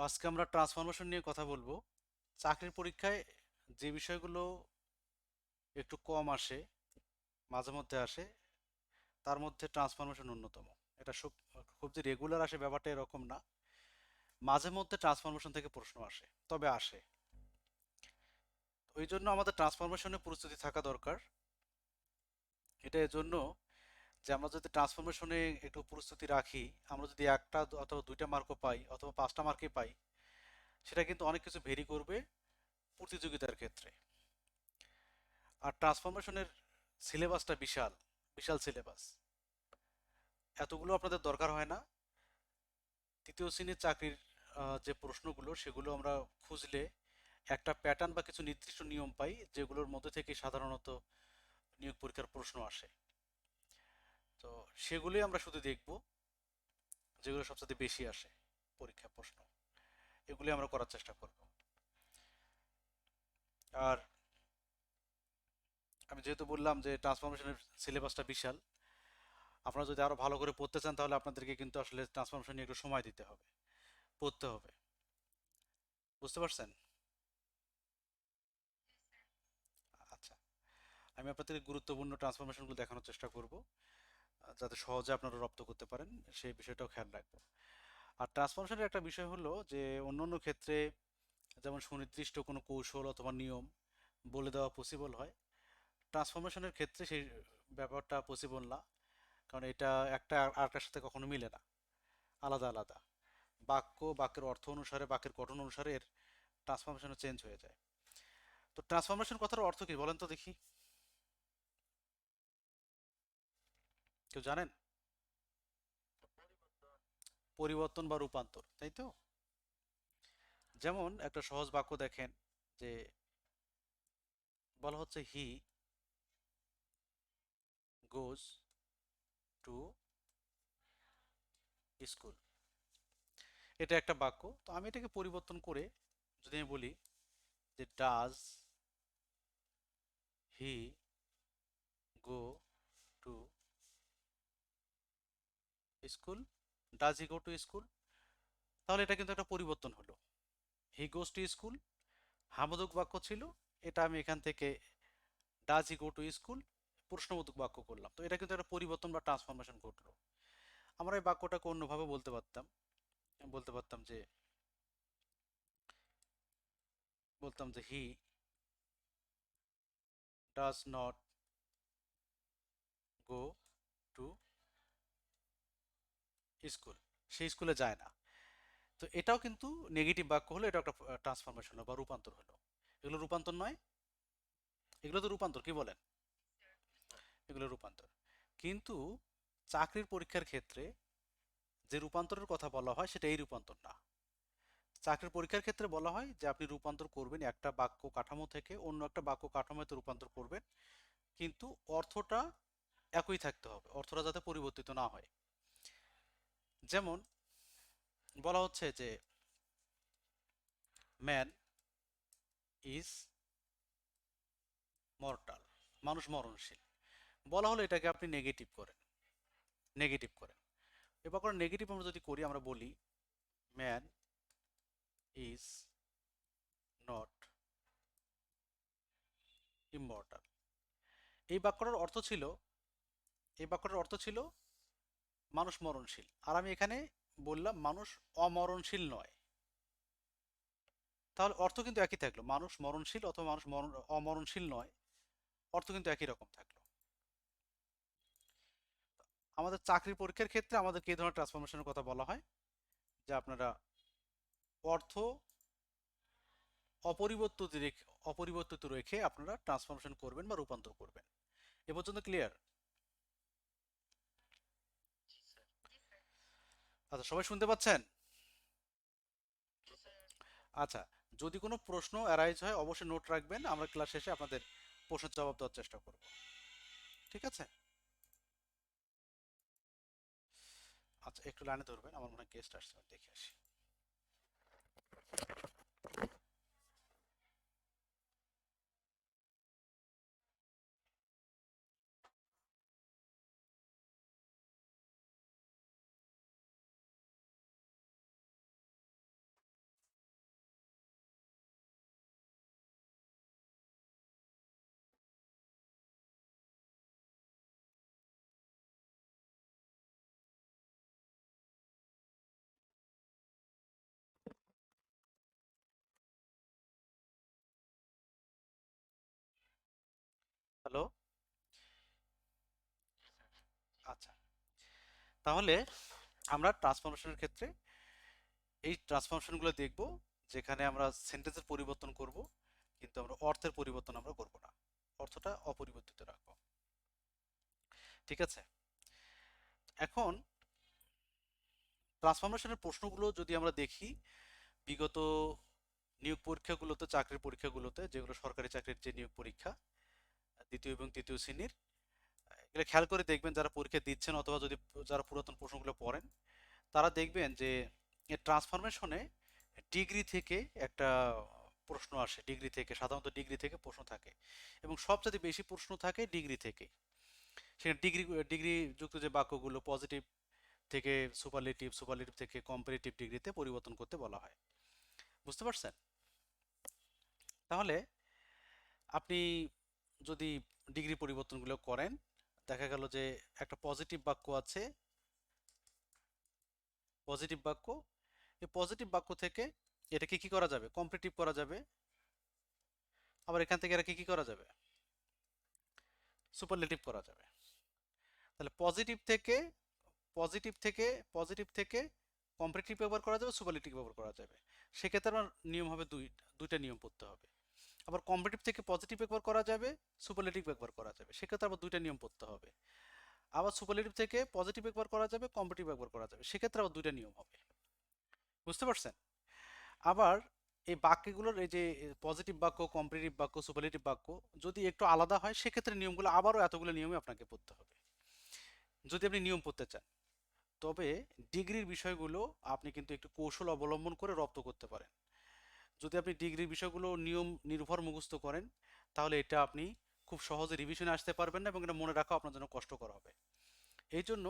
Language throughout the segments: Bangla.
আজকে আমরা ট্রান্সফরমেশন নিয়ে কথা বলবো। চাকরির পরীক্ষায় যে বিষয়গুলো একটু কম আসে, মাঝে মধ্যে আসে, তার মধ্যে ট্রান্সফরমেশন অন্যতম। এটা খুব যে রেগুলার আসে ব্যাপারটা এরকম না। মাঝে মধ্যে ট্রান্সফরমেশন থেকে প্রশ্ন আসে, তবে আসে। ওই জন্য আমাদের ট্রান্সফরমেশনের প্রস্তুতি থাকা দরকার। এটা এজন্য যে আমরা যদি ট্রান্সফরমেশনে একটু প্রস্তুতি রাখি, আমরা যদি একটা অথবা দুইটা মার্কও পাই অথবা পাঁচটা মার্কই পাই, সেটা কিন্তু অনেক কিছু ভেরি করবে প্রতিযোগিতার ক্ষেত্রে। আর ট্রান্সফরমেশনের সিলেবাসটা বিশাল, বিশাল সিলেবাস। এতগুলো আপনাদের দরকার হয় না। তৃতীয় শ্রেণীর চাকরির যে প্রশ্নগুলো সেগুলো আমরা খুঁজলে একটা প্যাটার্ন বা কিছু নির্দিষ্ট নিয়ম পাই, যেগুলোর মধ্যে থেকে সাধারণত নিয়োগ পরীক্ষার প্রশ্ন আসে। তো সেগুলোই আমরা শুধু দেখব, যেগুলো সবচেয়ে বেশি আসে পরীক্ষা প্রশ্ন, এগুলি আমরা করার চেষ্টা করব। আর আমি যেহেতু বললাম যে ট্রান্সফরমেশনের সিলেবাসটা বিশাল, আপনারা যদি আরো ভালো করে পড়তে চান তাহলে আপনাদেরকে কিন্তু আসলে ট্রান্সফরমেশন নিয়ে একটু সময় দিতে হবে, পড়তে হবে। বুঝতে পারছেন? আচ্ছা, আমি আপনাদের গুরুত্বপূর্ণ ট্রান্সফরমেশনগুলো দেখানোর চেষ্টা করব, যাতে সহজে আপনারা রপ্ত করতে পারেন, সেই বিষয়টাও খেয়াল রাখবো। আর ট্রান্সফরমেশনের একটা বিষয় হলো যে অন্যান্য ক্ষেত্রে যেমন সুনির্দিষ্ট কোনো কৌশল অথবা নিয়ম বলে দেওয়া পসিবল হয়, ট্রান্সফরমেশনের ক্ষেত্রে সেই ব্যাপারটা পসিবল না। কারণ এটা একটা আরেকটার সাথে কখনো মিলে না, আলাদা আলাদা। বাক্যের অর্থ অনুসারে, বাক্যের গঠন অনুসারে এর ট্রান্সফরমেশনও চেঞ্জ হয়ে যায়। তো ট্রান্সফরমেশন কথার অর্থ কি বলেন তো দেখি, কেউ জানেন? পরিবর্তন বা রূপান্তর, তাই তো? যেমন একটা সহজ বাক্য দেখেন, যে বলা হচ্ছে হি গোজ টু স্কুল। এটা একটা বাক্য। তো আমি এটাকে পরিবর্তন করে যদি আমি বলি যে does he go to school, does he go to school, তাহলে এটা কিন্তু একটা পরিবর্তন হলো। হি গোজ টু স্কুল হামবোধক বাক্য ছিল, এটা আমি এখান থেকে does he go to school প্রশ্নবোধক বাক্য করলাম। তো এটা কিন্তু একটা পরিবর্তন বা ট্রান্সফরমেশন ঘটলো। আমরা এই বাক্যটাকে অন্যভাবে বলতে পারতাম। বলতে পারতাম যে he does not go to school, সে স্কুলে যায় না। তো এটাও কিন্তু নেগেটিভ বাক্য হলো, এটা একটা ট্রান্সফরমেশন হলো বা রূপান্তর হলো। এগুলো রূপান্তর নয়? এগুলো তো রূপান্তর, কি বলেন? এগুলো রূপান্তর। কিন্তু চাকরির পরীক্ষার ক্ষেত্রে যে রূপান্তরের কথা বলা হয় সেটা এই রূপান্তর না। চাকরির পরীক্ষার ক্ষেত্রে বলা হয় যে আপনি রূপান্তর করবেন একটা বাক্য কাঠামো থেকে অন্য একটা বাক্য কাঠামোতে রূপান্তর করবেন, কিন্তু অর্থটা একই থাকতে হবে, অর্থটা যাতে পরিবর্তিত না হয়। যেমন বলা হচ্ছে যে ম্যান ইজ মর্টাল, মানুষ মরণশীল। বলা হলো এটাকে আপনি নেগেটিভ করেন, নেগেটিভ করেন। এবার করে নেগেটিভ আমরা যদি করি, আমরা বলি ম্যান ইজ নট ইমমর্টাল। এই বাক্যটার অর্থ ছিল, এই বাক্যটার অর্থ ছিল মানুষ মরণশীল, আর আমি এখানে বললাম মানুষ অমরণশীল নয়। তাহলে অর্থ কিন্তু একই থাকলো, মানুষ মরণশীল অথবা মানুষ অমরণশীল নয়, অর্থ কিন্তু একই রকম থাকলো। আমাদের চাকরির পরীক্ষার ক্ষেত্রে আমাদেরকে এই ধরনের ট্রান্সফরমেশনের কথা বলা হয়, যে আপনারা অর্থ অপরিবর্তিত রেখে আপনারা ট্রান্সফরমেশন করবেন বা রূপান্তর করবেন। এ পর্যন্ত ক্লিয়ার? আচ্ছা, সবাই শুনতে পাচ্ছেন? আচ্ছা, যদি কোনো প্রশ্ন অ্যারাইজ হয় অবশ্যই নোট রাখবেন, আমরা ক্লাস শেষে আপনাদের প্রশ্নের জবাব দেওয়ার চেষ্টা করব। ঠিক আছে? আচ্ছা, একটু লাইনে ধরবেন, আমার মনে হয় গেস্ট আসছে, আমি দেখে আসি। আচ্ছা, তাহলে আমরা ট্রান্সফরমেশনের ক্ষেত্রে এই ট্রান্সফরমেশনগুলো দেখব যেখানে আমরা সেন্টেন্সের পরিবর্তন করব, কিন্তু আমরা অর্থের পরিবর্তন আমরা করব না, অর্থটা অপরিবর্তিত রাখবো। ঠিক আছে, এখন ট্রান্সফরমেশনের প্রশ্নগুলো যদি আমরা দেখি বিগত নিয়োগ পরীক্ষাগুলোতে, চাকরির পরীক্ষাগুলোতে, যেগুলো সরকারি চাকরির যে নিয়োগ পরীক্ষা দ্বিতীয় এবং তৃতীয় শ্রেণীর, এগুলো খেয়াল করে দেখবেন যারা পরীক্ষা দিচ্ছেন অথবা যদি যারা পুরাতন প্রশ্নগুলো পড়েন তারা দেখবেন যে ট্রান্সফরমেশনে ডিগ্রি থেকে একটা প্রশ্ন আসে, ডিগ্রি থেকে সাধারণত ডিগ্রি থেকে প্রশ্ন থাকে এবং সবচেয়ে বেশি প্রশ্ন থাকে ডিগ্রি থেকে। সেখানে ডিগ্রি ডিগ্রি যুক্ত যে বাক্যগুলো পজিটিভ থেকে সুপারলেটিভ, সুপারলেটিভ থেকে কম্পারেটিভ ডিগ্রিতে পরিবর্তন করতে বলা হয়। বুঝতে পারছেন? তাহলে আপনি যদি ডিগ্রি পরিবর্তনগুলো করেন, দেখা গেল যে একটা পজিটিভ বাক্য আছে, পজিটিভ বাক্য, এই পজিটিভ বাক্য থেকে এটাকে কি করা যাবে, কম্পারেটিভ করা যাবে, আবার এখান থেকে এটাকে কি করা যাবে, সুপারলেটিভ করা যাবে। তাহলে পজিটিভ থেকে পজিটিভ থেকে কম্পারেটিভ ব্যবহার করা যাবে, সুপারলেটিভ ব্যবহার করা যাবে। সেক্ষেত্রে আমার নিয়ম হবে দুইটা নিয়ম পড়তে হবে। আবার কম্পারেটিভ থেকে পজিটিভ ব্যবহার করা যাবে, সুপারলেটিভ ব্যবহার করা যাবে, সেক্ষেত্রে আবার দুইটা নিয়ম পড়তে হবে। আবার সুপারলেটিভ থেকে পজিটিভ ব্যবহার করা যাবে, কম্পারেটিভ ব্যবহার করা যাবে, সেক্ষেত্রে আবার দুইটা নিয়ম হবে। বুঝতে পারছেন? আবার এই বাক্যগুলোর এই যে পজিটিভ বাক্য, কম্পারেটিভ বাক্য, সুপারলেটিভ বাক্য যদি একটু আলাদা হয় সেক্ষেত্রে নিয়মগুলো আবারও এতগুলো নিয়মই আপনাকে পড়তে হবে যদি আপনি নিয়ম পড়তে চান। তবে ডিগ্রির বিষয়গুলো আপনি কিন্তু একটু কৌশল অবলম্বন করে রপ্ত করতে পারেন। যদি আপনি ডিগ্রির বিষয়গুলো নিয়ম নির্ভর মুখস্থ করেন তাহলে এটা আপনি খুব সহজে রিভিশনে আসতে পারবেন না এবং এটা মনে রাখা আপনার জন্য কষ্টকর হবে। এই জন্য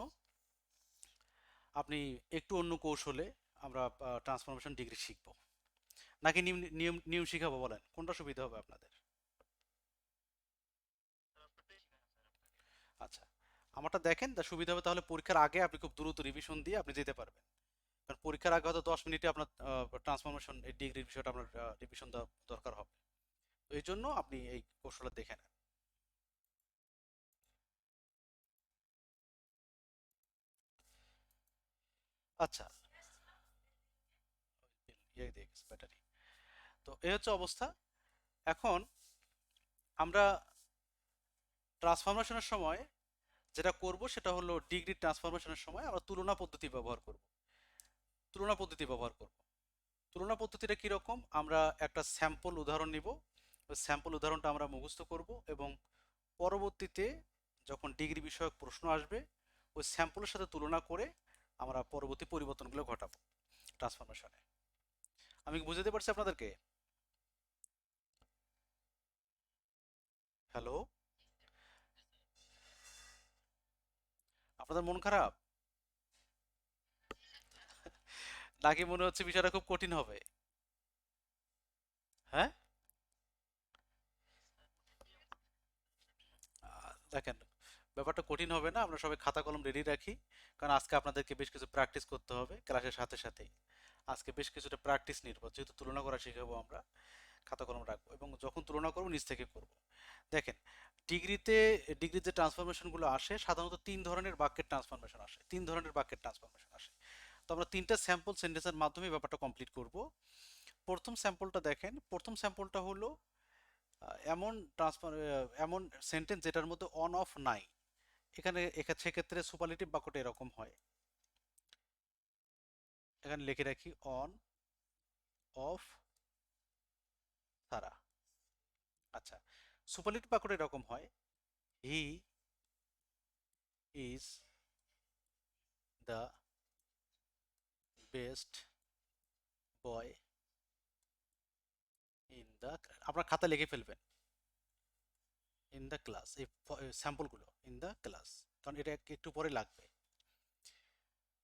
আপনি একটু অন্য কৌশলে আমরা ট্রান্সফরমেশন ডিগ্রি শিখব, নাকি নিয়ম নিয়ম নিয়ম শিখাবো, বলেন কোনটা সুবিধা হবে আপনাদের? আচ্ছা, আমারটা দেখেন, তা সুবিধা হবে, তাহলে পরীক্ষার আগে আপনি খুব দ্রুত রিভিশন দিয়ে আপনি যেতে পারবেন। কারণ পরীক্ষার আগে হয়তো 10 মিনিটে আপনার ট্রান্সফরমেশন এই ডিগ্রির বিষয়টা আপনার রিভিশন দেওয়া দরকার হবে। তো এই জন্য আপনি এই কৌশলটা দেখে নেন। আচ্ছা, ব্যাটারি, তো এই হচ্ছে অবস্থা। এখন আমরা ট্রান্সফরমেশনের সময় যেটা করব সেটা হলো ডিগ্রি ট্রান্সফরমেশনের সময় আমরা তুলনা পদ্ধতি ব্যবহার করব। তুলনা পদ্ধতি ব্যবহার করব। তুলনা পদ্ধতিটা কীরকম, আমরা একটা স্যাম্পল উদাহরণ নিব, ওই স্যাম্পল উদাহরণটা আমরা মুখস্থ করব এবং পরবর্তীতে যখন ডিগ্রি বিষয়ক প্রশ্ন আসবে ওই স্যাম্পলের সাথে তুলনা করে আমরা পরবর্তী পরিবর্তনগুলো ঘটাবো ট্রান্সফরমেশনে। আমি কি বুঝাতে পারছি আপনাদেরকে? হ্যালো, আপনাদের মন খারাপ নাকি মনে হচ্ছে বিষয়টা খুব কঠিন হবে? হ্যাঁ, দেখেন, ব্যাপারটা কঠিন হবে না, আমরা সবাই খাতা কলম রেডি রাখি, কারণ আজকে আপনাদেরকে বেশ কিছু প্র্যাকটিস করতে হবে ক্লাসের সাথে সাথেই। আজকে বেশ কিছুটা প্র্যাকটিস নির্ভর, যেহেতু তুলনা করা শেখাবো আমরা, খাতা কলম রাখবো এবং যখন তুলনা করবো নিজ থেকে করব। দেখেন, ডিগ্রিতে ডিগ্রির যে ট্রান্সফরমেশনগুলো আসে সাধারণত তিন ধরনের বাক্যের ট্রান্সফরমেশন আসে, তিন ধরনের বাক্যের ট্রান্সফরমেশন আসে। তো আমরা তিনটা স্যাম্পল সেন্টেন্সের মাধ্যমে ব্যাপারটা কমপ্লিট করব। প্রথম স্যাম্পলটা দেখেন, প্রথম স্যাম্পলটা হলো এমন সেন্টেন্স যেটার মধ্যে অন অফ নাই। এখানে সেক্ষেত্রে সুপারলেটিভ বাক্যটা এরকম হয়, এখানে লিখে রাখি অন অফ ছাড়া। আচ্ছা, সুপারলেটিভ বাক্যটা এরকম হয়, হি is the best boy in the, আপনার খাতা লিখে ফেলবেন ইন দ্য ক্লাস, এই স্যাম্পলগুলো ইন দ্য ক্লাস, কারণ এটা একটু পরে লাগবে।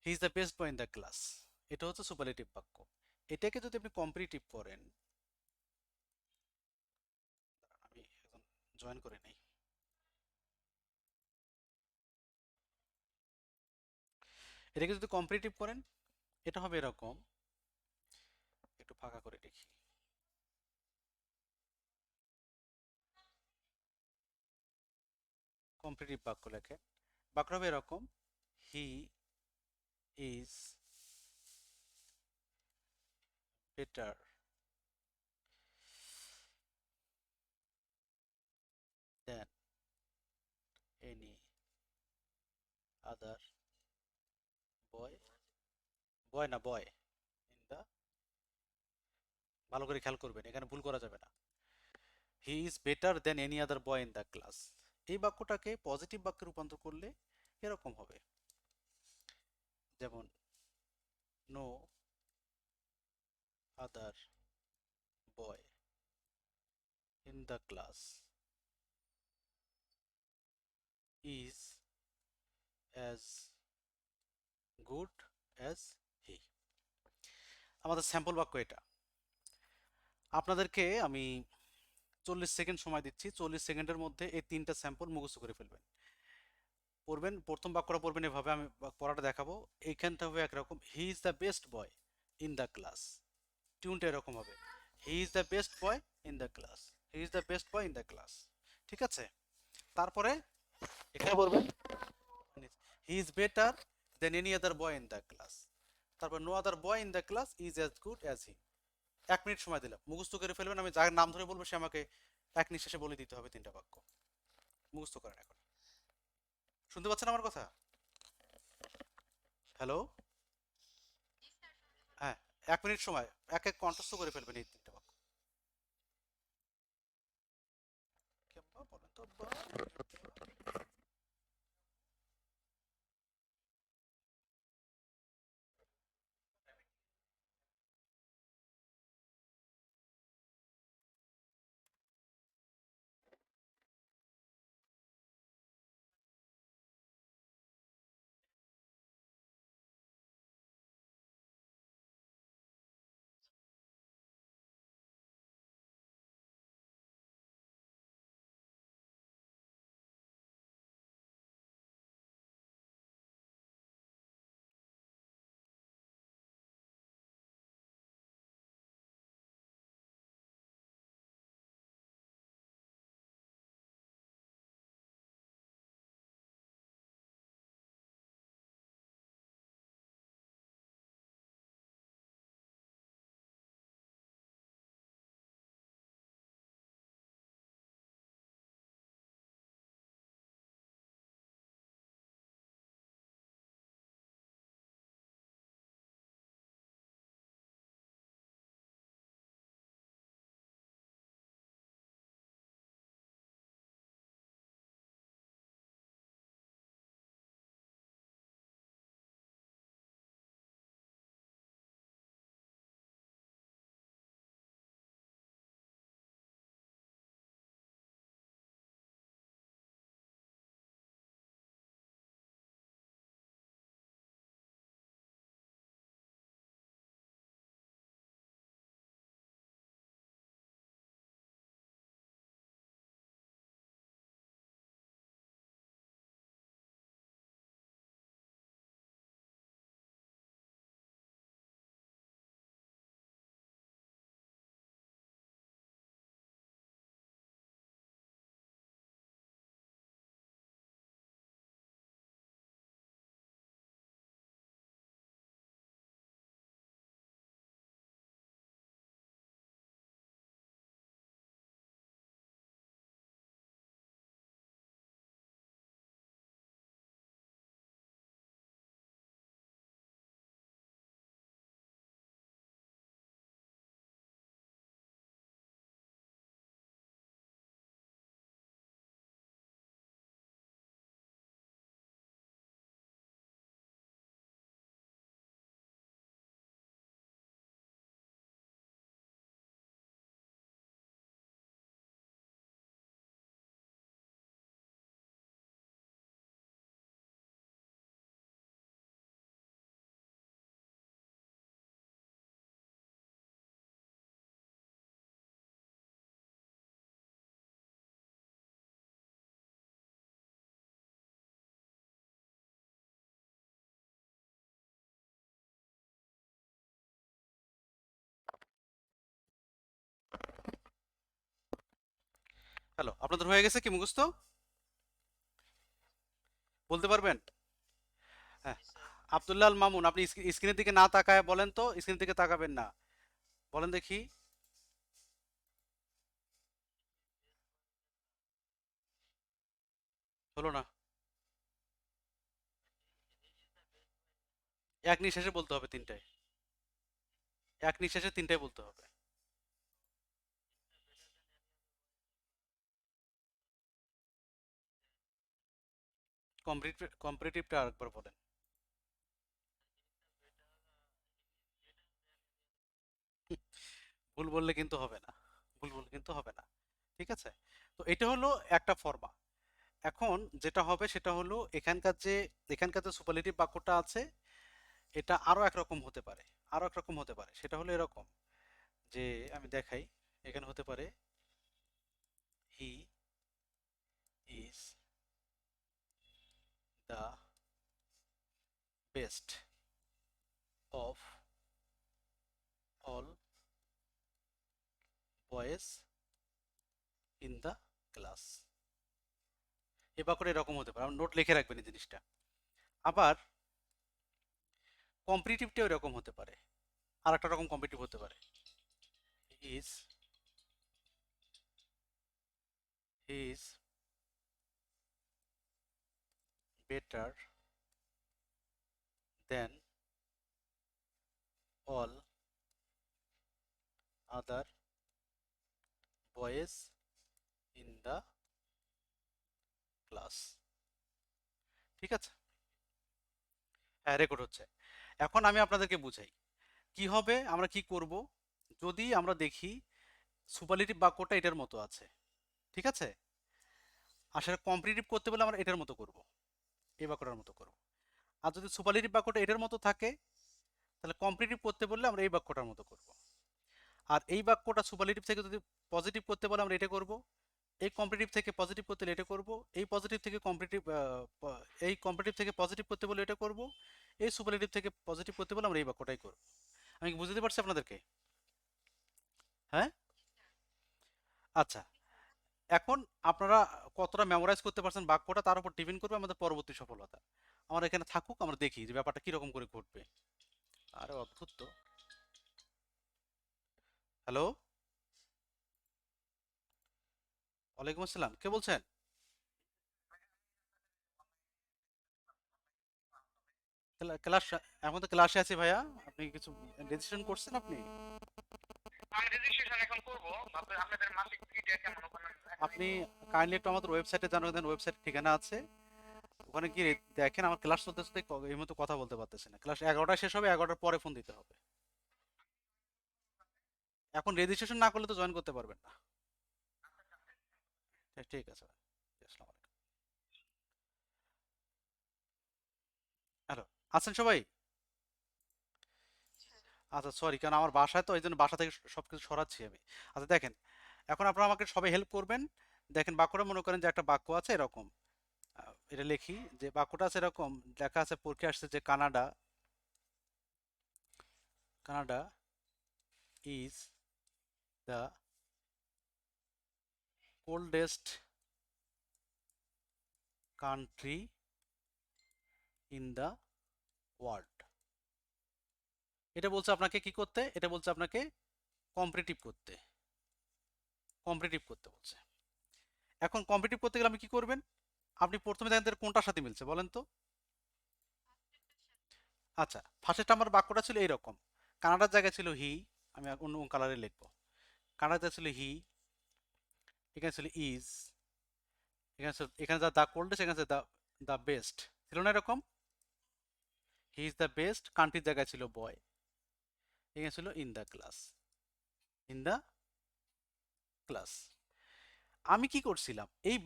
হি is the best boy in the class, এটা হচ্ছে সুপারলেটিভ বাক্য। এটাকে যদি আপনি কম্পারেটিভ করেন, আমি এখন জয়েন করে নেই, এটাকে যদি কম্পারেটিভ করেন এটা হবে এরকম, একটু ফাঁকা করে দেখি, কম্পারেটিভ বাক্য লেখে, বাক্য হবে এরকম, he is better than any other boy, boy না boy in the, ভালো করে খেয়াল করবেন, এখানে ভুল করা যাবে না। He is better than any other boy in the class, এই বাক্যটাকে পজিটিভ বাক্যে রূপান্তর করলে এরকম হবে, যেমন no other boy in the class is as good as he. আমাদের স্যাম্পল বাক্য এটা। আপনাদেরকে আমি 40 সেকেন্ড সময় দিচ্ছি, 40 সেকেন্ডের মধ্যে এই 3টা স্যাম্পল মুখস্থ করে ফেলবেন। পড়বেন, প্রথম বাক্যটা পড়বেন এভাবে, আমি পড়াটা দেখাবো। এইখানটা হবে একরকম, he is the best boy in the class, টিউনটা এরকম হবে, he is the best boy in the class, he is the best boy in the class. ঠিক আছে? তারপরে এখানে বলবেন he is better than any other boy in the class, তারপর no other boy in the class is as good as he. 1 minute সময় দিলাম, মুখস্থ করে ফেলবেন। আমি যার নাম ধরে বলবো সে আমাকে এক নিঃশ্বাসে বলে দিতে হবে 3টা বাক্য। মুখস্থ করেন এখন। শুনতে পাচ্ছেন আমার কথা? হ্যালো? হ্যাঁ, 1 মিনিট সময়, এক এক কণ্ঠস্থ করে ফেলবেন এই 3টা বাক্য। কেম্বা বলেন তো বা। হ্যালো, আপনাদের হয়ে গেছে কি মুখস্থ? বলতে পারবেন? হ্যাঁ, আব্দুল্লাহ আল মামুন, আপনি স্ক্রিনের দিকে না তাকায় বলেন তো, স্ক্রিনের দিকে তাকাবেন না, বলেন দেখি। হলো না। এক নিঃশ্বাসে বলতে হবে তিনটায়, এক নিঃশ্বাসে তিনটায় বলতে হবে। কম্পারেটিভটা আরেকবার বলেন। ভুল বললে কিন্তু হবে না, ভুল বললে কিন্তু হবে না। ঠিক আছে, তো এটা হলো একটা ফর্মা। এখন যেটা হবে সেটা হলো এখানকার যে সুপারলেটিভ বাক্যটা আছে, এটা আরো একরকম হতে পারে। আরো একরকম হতে পারে, সেটা হলো এরকম যে, আমি দেখাই। এখানে হতে পারে he is the best of all boys in the class. এই বাক্যটা এরকম হতে পারে, নোট লিখে রাখবেন এই জিনিসটা। আবার কম্পিটিটিভটাও এরকম হতে পারে, আর একটা রকম কম্পিটিটিভ হতে পারে। Is is better than all other boys in the class. ঠিক আছে, হ্যাঁ রেকর্ড হচ্ছে। এখন আমি আপনাদেরকে বুঝাই কি হবে, আমরা কি করব। যদি আমরা দেখি সুপারলেটিভ বাক্যটা এটার মতো আছে, ঠিক আছে, আসলে কম্পিটিটিভ করতে বলে আমরা এটার মতো করব, এই বাক্যটার মতো করব। আর যদি সুপারলেটিভ বাক্যটা এটার মতো থাকে, তাহলে কম্পিটিটিভ করতে বললে আমরা এই বাক্যটার মতো করব। আর এই বাক্যটা সুপারলেটিভ থেকে যদি পজিটিভ করতে বলে আমরা এটা করব, এই কম্পিটিটিভ থেকে পজিটিভ করতে হলে এটা করব, এই পজিটিভ থেকে কম্পিটিটিভ, এই কম্পিটিটিভ থেকে পজিটিভ করতে বলে এটা করব, এই সুপারলেটিভ থেকে পজিটিভ করতে বলে আমরা এই বাক্যটাই করব। আমি কি বুঝতে পারছি আপনাদেরকে? হ্যাঁ, আচ্ছা। এখন আপনারা কতটা মেমোরাইজ করতে পারছেন বাক্যটা, তার উপর ডিপেন্ড করবে আমাদের পরবর্তী সফলতা। আমরা এখানে থাকুক, আমরা দেখি যে ব্যাপারটা কিরকম করে ঘটবে। আরে অদ্ভুত তো। হ্যালো, ওয়ালাইকুম আসসালাম, কে বলছেন? ক্লাস, এখন তো ক্লাসে আছি ভাইয়া। আপনি কিছু রেজিস্ট্রেশন করছেন আপনি? আমি রেজিস্ট্রেশন এখন করব। আপনাদের মাসিক ফিটা কেমন ওখানে এখন আপনি একটু কাইন্ডলি একটু আমাদের ওয়েবসাইটে জানিয়ে দেন, ওয়েবসাইট ঠিকানা আছে, ওখানে গিয়ে দেখেন। আমার ক্লাস চলতে চলতে এই মতো কথা বলতে পারতেছি না, ক্লাস 11টায় শেষ হবে, 11টার পরে ফোন দিতে হবে। এখন রেজিস্ট্রেশন না করলে তো জয়েন করতে পারবেন না। ঠিক আছে ভাই, আসসালামু আলাইকুম। হ্যালো, আছেন সবাই? আচ্ছা সরি, কারণ আমার বাসায় তো এই জন্য বাসা থেকে সবকিছু সরাচ্ছি আমি। আচ্ছা দেখেন, এখন আপনারা আমাকে সবাই হেল্প করবেন। দেখেন বাক্যটা মনে করেন যে একটা বাক্য আছে এরকম, এটা লিখি যে বাক্যটা আছে এরকম, লেখা আছে পরীক্ষা আসছে যে Canada, Canada is the coldest country in the world. এটা বলছে আপনাকে কি করতে, এটা বলছে আপনাকে কম্পিটিটিভ করতে, কম্পিটিটিভ করতে বলছে। এখন কম্পিটিটিভ করতে গেলে আপনি কি করবেন? আপনি প্রথমে দেখেন কোনটার সাথে মিলছে বলেন তো। আচ্ছা, ফার্স্টেরটা আমার বাক্যটা ছিল এইরকম, কানাডার জায়গায় ছিল হি, আমি আর অন্য কালারে লিখবো। কানাডাতে ছিল হি, এখানে ছিল ইজ, এখানে যা দা কোল্ডেস্ট, এখানে দা দা বেস্ট, ছিল না এরকম? হি ইজ দ্য বেস্ট, কান্ট্রির জায়গায় ছিল বয়, এখানে ছিল in the class, in the class. আমি কি করছিলাম, এই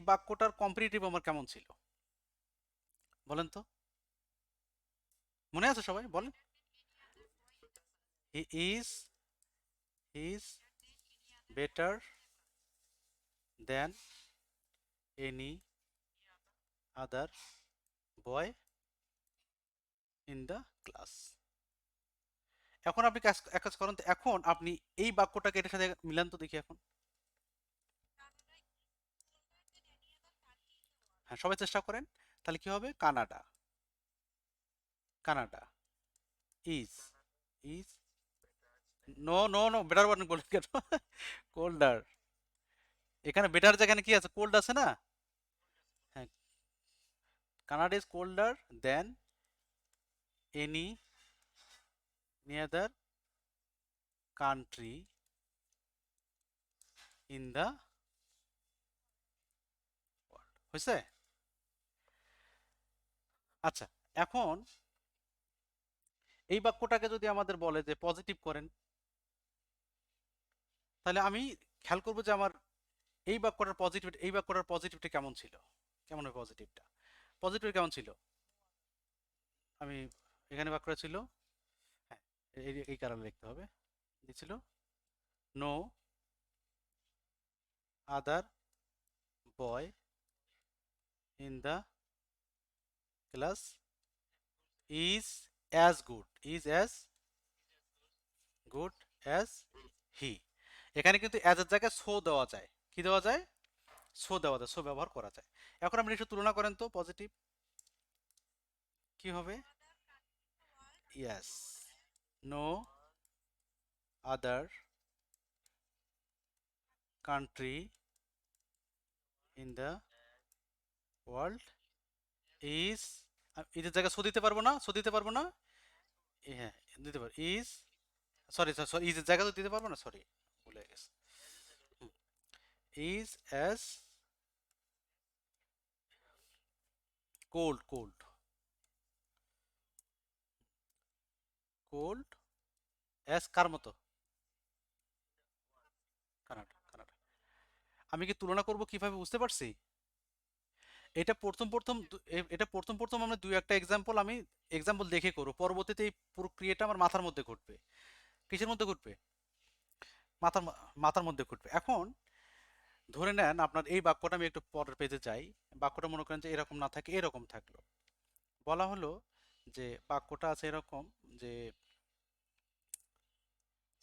বাক্যটার কম্পারেটিভ আমার কেমন ছিল বলেন তো, মনে আছে সবাই বলেন। He is is better than any other boy in the class. এখন আপনি এক কাজ করেন তো, এখন আপনি এই বাক্যটাকে এটার সাথে মিলান তো দেখি এখন। হ্যাঁ, সবাই চেষ্টা করেন তাহলে কি হবে? Canada, Canada is, is, no no no, better word বলেন কেন? কোল্ডার, এখানে বেটার যেখানে কি আছে, কোল্ড আছে না? হ্যাঁ, Canada is colder then any other country in the world. হয়েছে? আচ্ছা, এখন এই বাক্যটাকে যদি আমাদের বলে যে পজিটিভ করেন, তাহলে আমি খেয়াল করবো যে আমার এই বাক্যটার পজিটিভটা কেমন ছিল, কেমন হবে পজিটিভটা? পজিটিভ কেমন ছিল? আমি এখানে বাক্যটা ছিল, হ্যাঁ, এই কারণে লিখতে হবে, দিছিল no other boy in the class is as good, is as good as he. এখানে কিন্তু অ্যাজ এর জায়গায় সো দেওয়া যায়, কি দেওয়া যায়? সো দেওয়া যায়, সো ব্যবহার করা যায়। এখন আপনি একটু তুলনা করেন তো, পজিটিভ কি হবে? Yes, no other country in the world is, ইজের জায়গায় সো দিতে পারবো না, সো দিতে পারবো না, হ্যাঁ দিতে পারবো, ইজ, সরি সরি, ইজের জায়গা তো দিতে পারবো না, সরি, ভুলে গেছি, is as cold, cold, cold as কার মতো? Canada, Canada. আমি কি তুলনা করব কিভাবে, বুঝতে পারছি? এটা প্রথম প্রথম এটা প্রথম প্রথম আমরা দুই একটা এক্সাম্পল, আমি এক্সাম্পল দেখে করবো, পরবর্তীতে এই প্রক্রিয়াটা আমার মাথার মধ্যে ঘটবে। কিসের মধ্যে ঘটবে? মাথার মাথার মধ্যে ঘটবে। এখন ধরে নেন আপনার এই বাক্যটা, আমি একটু পরের পেজে যাই, বাক্যটা মনে করেন যে এরকম না থাকে এরকম থাকলো, বলা হলো যে বাক্যটা আছে এরকম যে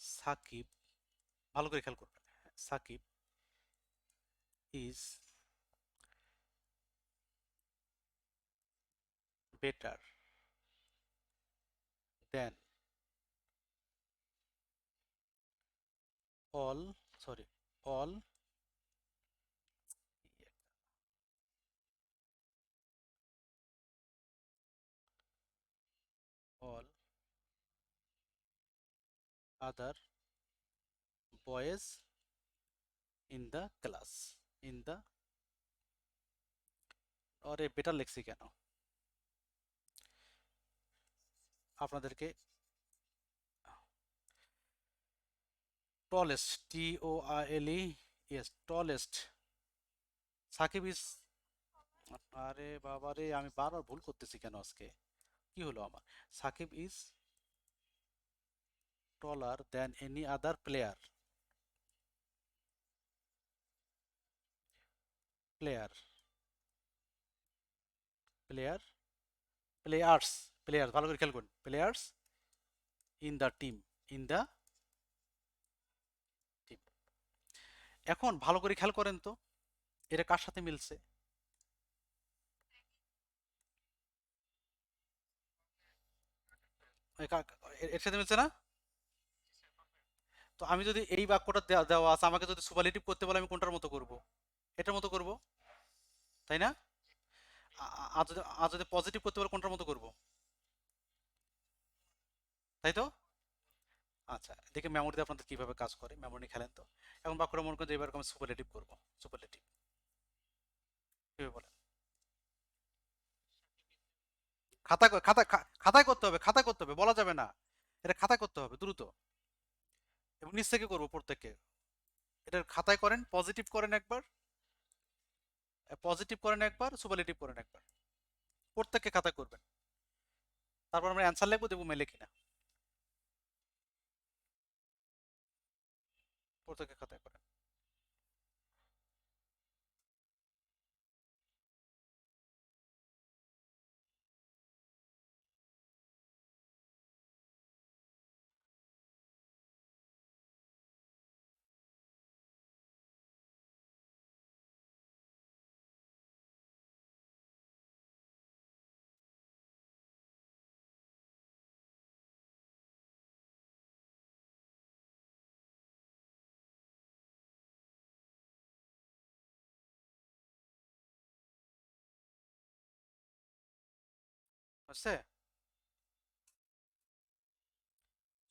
সাকিব, ভালো করে খেয়াল করবেন, Shakib is better than all, sorry, all, all other boys in the class, in the, অরে বেটার লেখছি কেন? আপনাদেরকে tallest, T O R L E, yes tallest, Shakib is, আরে বাবা রে, আমি বারবার ভুল করতেছি কেন আজকে, কি হলো আমার? Shakib is taller than any other player, player, player, players, players, ভালো করে খেয়াল করুন, players in the team, in the team. এখন ভালো করে খেয়াল করেন তো, এটা কার সাথে মিলছে? এর সাথে মিলছে না? তো আমি যদি এই বাক্যটা দেওয়া আছে, আমাকে যদি সুপারলেটিভ করতে বলে, আমি কোনটার মতো করব? এটার মতো করব, তাই না? আর যদি পজিটিভ করতে বলে, কোনটার মতো করব? তাই তো? আচ্ছা, দেখে মেমোরিতে আপনাদের কিভাবে কাজ করে, মেমোরি খেলেন তো। এখন বাক্যটা মনে করেন যে এবার আমি সুপারলেটিভ করব, সুপারলেটিভ কিভাবে বলেন? খাতায় করতে হবে, খাতায় করতে হবে, বলা যাবে না, এটা খাতায় করতে হবে দ্রুত, এবং নিচ থেকে করবো প্রত্যেককে। এটার খাতায় করেন, পজিটিভ করেন একবার, পজিটিভ করেন একবার, সুপারলেটিভ করেন একবার, প্রত্যেককে খাতায় করবেন, তারপর আমরা অ্যান্সার লিখবো, দেখবো মেলে কিনা, প্রত্যেককে খাতায় করেন। বুঝছে?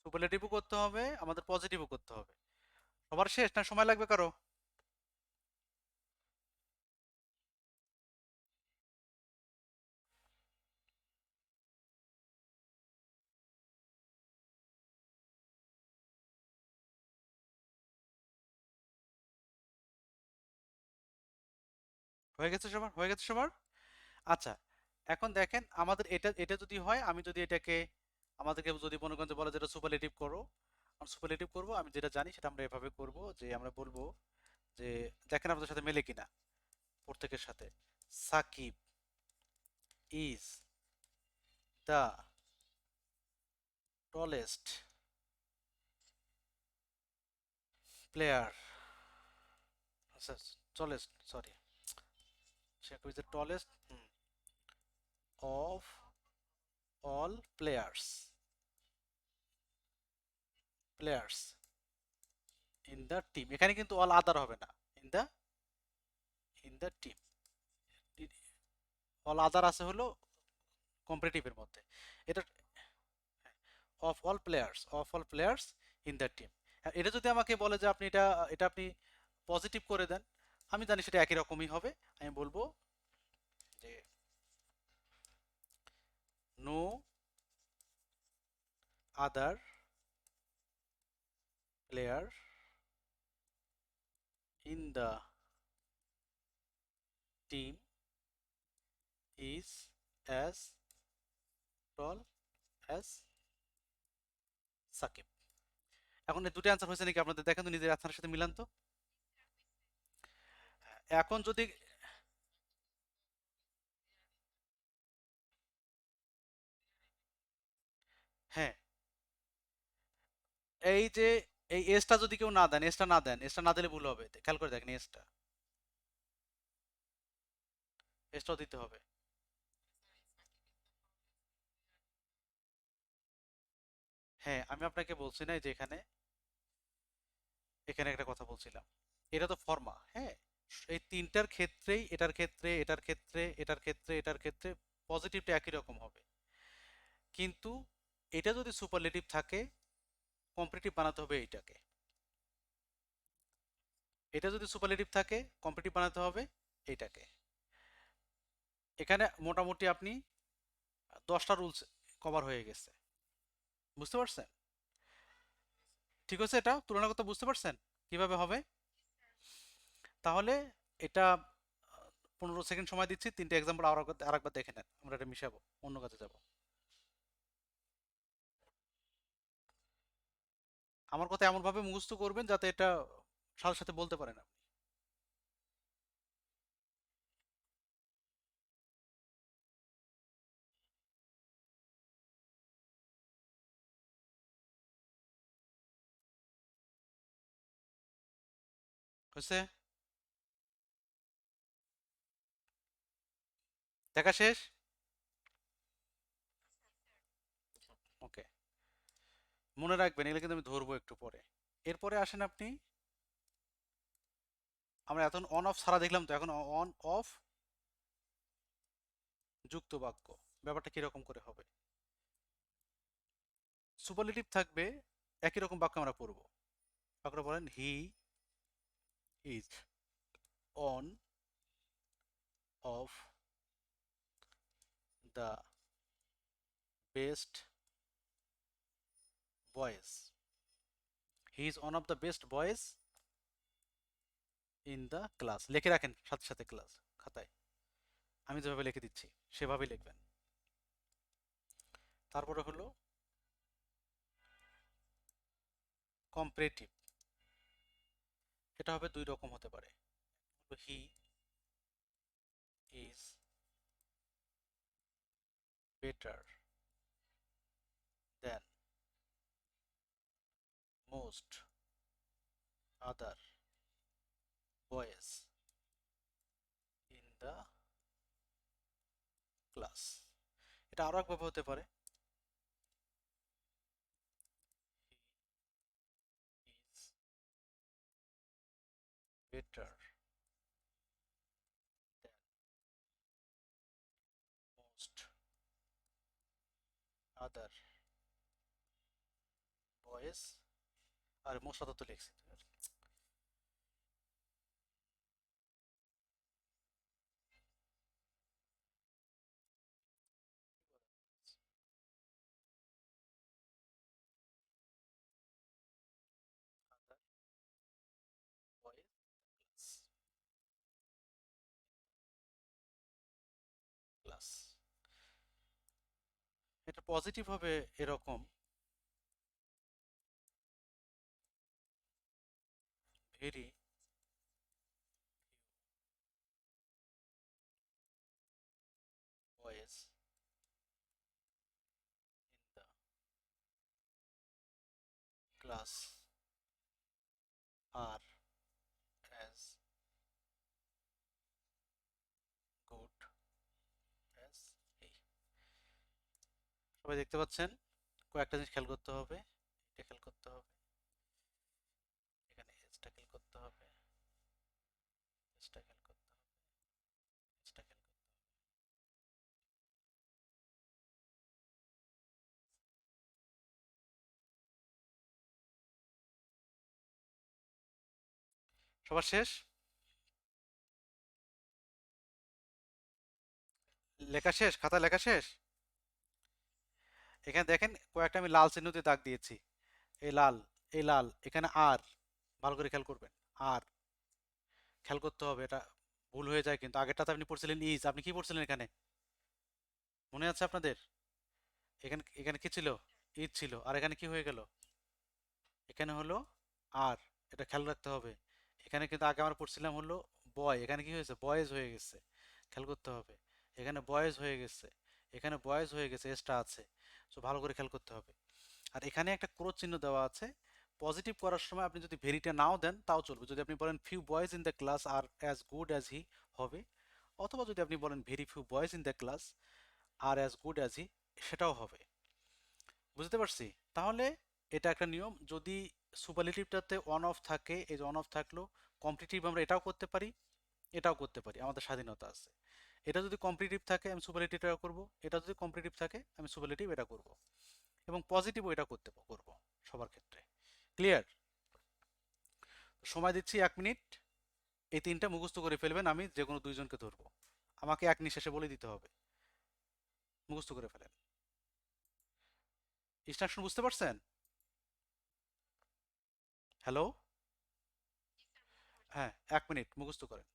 সুপারলেটিভও করতে হবে, আমাদের পজিটিভও করতে হবে। সবার শেষ না সময় লাগবে কারো? হয়ে গেছে সবার? হয়ে গেছে সবার? আচ্ছা, এখন দেখেন আমাদের এটা এটা যদি হয়, আমি যদি এটাকে আমাদেরকে যদি মনে করেন যে বলে যেটা সুপারলেটিভ করো, আমরা সুপারলেটিভ করবো, আমি যেটা জানি সেটা আমরা এভাবে করব যে আমরা বলবো যে দেখেন আমাদের সাথে মেলে কিনা প্রত্যেকের সাথে। Shakib is the tallest player, আচ্ছা, tallest sorry, Shakib is the tallest of all players in the team. এখানে কিন্তু অল আদার হবে না, in the team. All other আছে হলো কম্পারেটিভের মধ্যে। এটা of all players in the team. এটা যদি আমাকে বলে যে আপনি এটা এটা আপনি পজিটিভ করে দেন, আমি জানি সেটা একই রকমই হবে। আমি বলবো যে no other player in the team is as tall as Shakib. এখন এই দুটো অ্যান্সার হয়েছে নাকি আপনাদের? দেখেন তো নিজের অ্যান্সারের সাথে মিলান তো। এখন যদি হ্যাঁ, এই যে এই এসটা যদি কেউ না দেন, এসটা না দিলে ভুল হবে, খেয়াল করে দেখেন এসটাও দিতে হবে। হ্যাঁ, আমি আপনাকে বলছি না যে এখানে এখানে একটা কথা বলছিলাম, এটা তো ফর্মা, হ্যাঁ, এই তিনটার ক্ষেত্রেই, এটার ক্ষেত্রে, এটার ক্ষেত্রে, এটার ক্ষেত্রে, এটার ক্ষেত্রে পজিটিভটা একই রকম হবে। কিন্তু এটা যদি সুপারলেটিভ থাকে, কম্পিটিটিভ বানাতে হবে এইটাকে। এটা যদি সুপারলেটিভ থাকে, কম্পিটিটিভ বানাতে হবে এইটাকে। এখানে মোটামুটি আপনি 10টা রুলস কভার হয়ে গেছে। বুঝতে পারছেন? ঠিক আছে, এটা তুলনা করতে বুঝতে পারছেন কিভাবে হবে? তাহলে এটা 15 সেকেন্ড সময় দিচ্ছি, তিনটে এক্সাম্পল আরেকবার দেখে নেন, আমরা এটা মিশাবো, অন্য কাজে যাব। আমার কথা এমন ভাবে মুখস্থ করবেন যাতে এটা সাথে সাথে বলতে পারেন আপনি। হয়েছে? দেখা শেষ? ওকে, মনে রাখবেন এগুলো কিন্তু আমি ধরবো একটু পরে। এরপরে আসেন আপনি, আমরা এখন অন অফ ছাড়া দেখলাম, তো এখন অন অফ যুক্ত বাক্য ব্যাপারটা কিরকম করে হবে? সুপারলেটিভ থাকবে, একই রকম বাক্য আমরা পড়বো। বাক্যটা বলেন, he is on of the best boys. He is one of the best boys in the class. লিখে রাখেন সাথে সাথে ক্লাস খাতায়, আমি যেভাবে লিখে দিচ্ছি সেভাবেই লিখবেন। তারপরে হলো কম্পারেটিভ। এটা হবে দুই রকম হতে পারে। He is better than most other boys in the class. এটা আরো একভাবে হতে পারে, is better than most other boys, আর মোসাদা তো লিখছি। আদার বয়েজ ক্লাস, এটা পজিটিভ হবে এরকম, very boys in the class R as good as he. সবাই দেখতে পাচ্ছেন, কয়েকটা জিনিস খেয়াল করতে হবে, এটা খেয়াল করতে হবে, এখানে এজটা খেয়াল করতে হবে, এজটা খেয়াল করতে হবে, এজটা খেয়াল করতে হবে। সবার শেষ? লেখা শেষ? খাতা লেখা শেষ? এখানে দেখেন কয়েকটা আমি লাল চিহ্ন দিয়ে দাগ দিয়েছি, এই লাল, এই লাল, এখানে আর, ভালো করে খেয়াল করবেন, আর খেয়াল করতে হবে, এটা ভুল হয়ে যায় কিন্তু। আগেরটাতে আপনি পড়ছিলেন ইজ, আপনি কি পড়ছিলেন এখানে, মনে আছে আপনাদের? এখানে এখানে কি ছিল? ইজ ছিল, আর এখানে কি হয়ে গেল? এখানে হলো আর, এটা খেয়াল রাখতে হবে। এখানে কিন্তু আগে আমরা পড়ছিলাম হলো বয়, এখানে কি হয়েছে? বয়েজ হয়ে গেছে, খেয়াল করতে হবে। এখানে বয়েজ হয়ে গেছে, এখানে বয়েজ হয়ে গেছে, এসটা আছে। সো ভালো করে খেয়াল করতে হবে। আর এখানে একটা ক্রোশ চিহ্ন দেওয়া আছে, পজিটিভ করার সময় আপনি যদি ভেরিটা নাও দেন তাও চলবে। যদি আপনি বলেন few boys in the class R as good as he, হবে। অথবা যদি আপনি বলেন very few boys in the class R as good as he, সেটাও হবে। বুঝতে পারছি? তাহলে এটা একটা নিয়ম, যদি সুপারলেটিভটাতে অন অফ থাকে, এই যে অন অফ থাকলো, কম্পিটিটিভ আমরা এটাও করতে পারি, এটাও করতে পারি, আমাদের স্বাধীনতা আছে। এটা যদি কম্পিটিটিভ থাকে আমি সুপারলেটিভ এটা করব, এটা যদি কম্পিটিটিভ থাকে আমি সুপারলেটিভ এটা করব, এবং পজিটিভও এটা করব সবার ক্ষেত্রে। ক্লিয়ার? সময় দিচ্ছি 1 মিনিট, এই তিনটা মুখস্থ করে ফেলবেন, আমি যে কোনো দুইজনকে ধরবো, আমাকে এক নিঃশ্বাসে বলে দিতে হবে, মুখস্থ করে ফেলেন। ইনস্ট্রাকশন বুঝতে পারছেন? হ্যালো? হ্যাঁ, 1 মিনিট মুখস্থ করেন।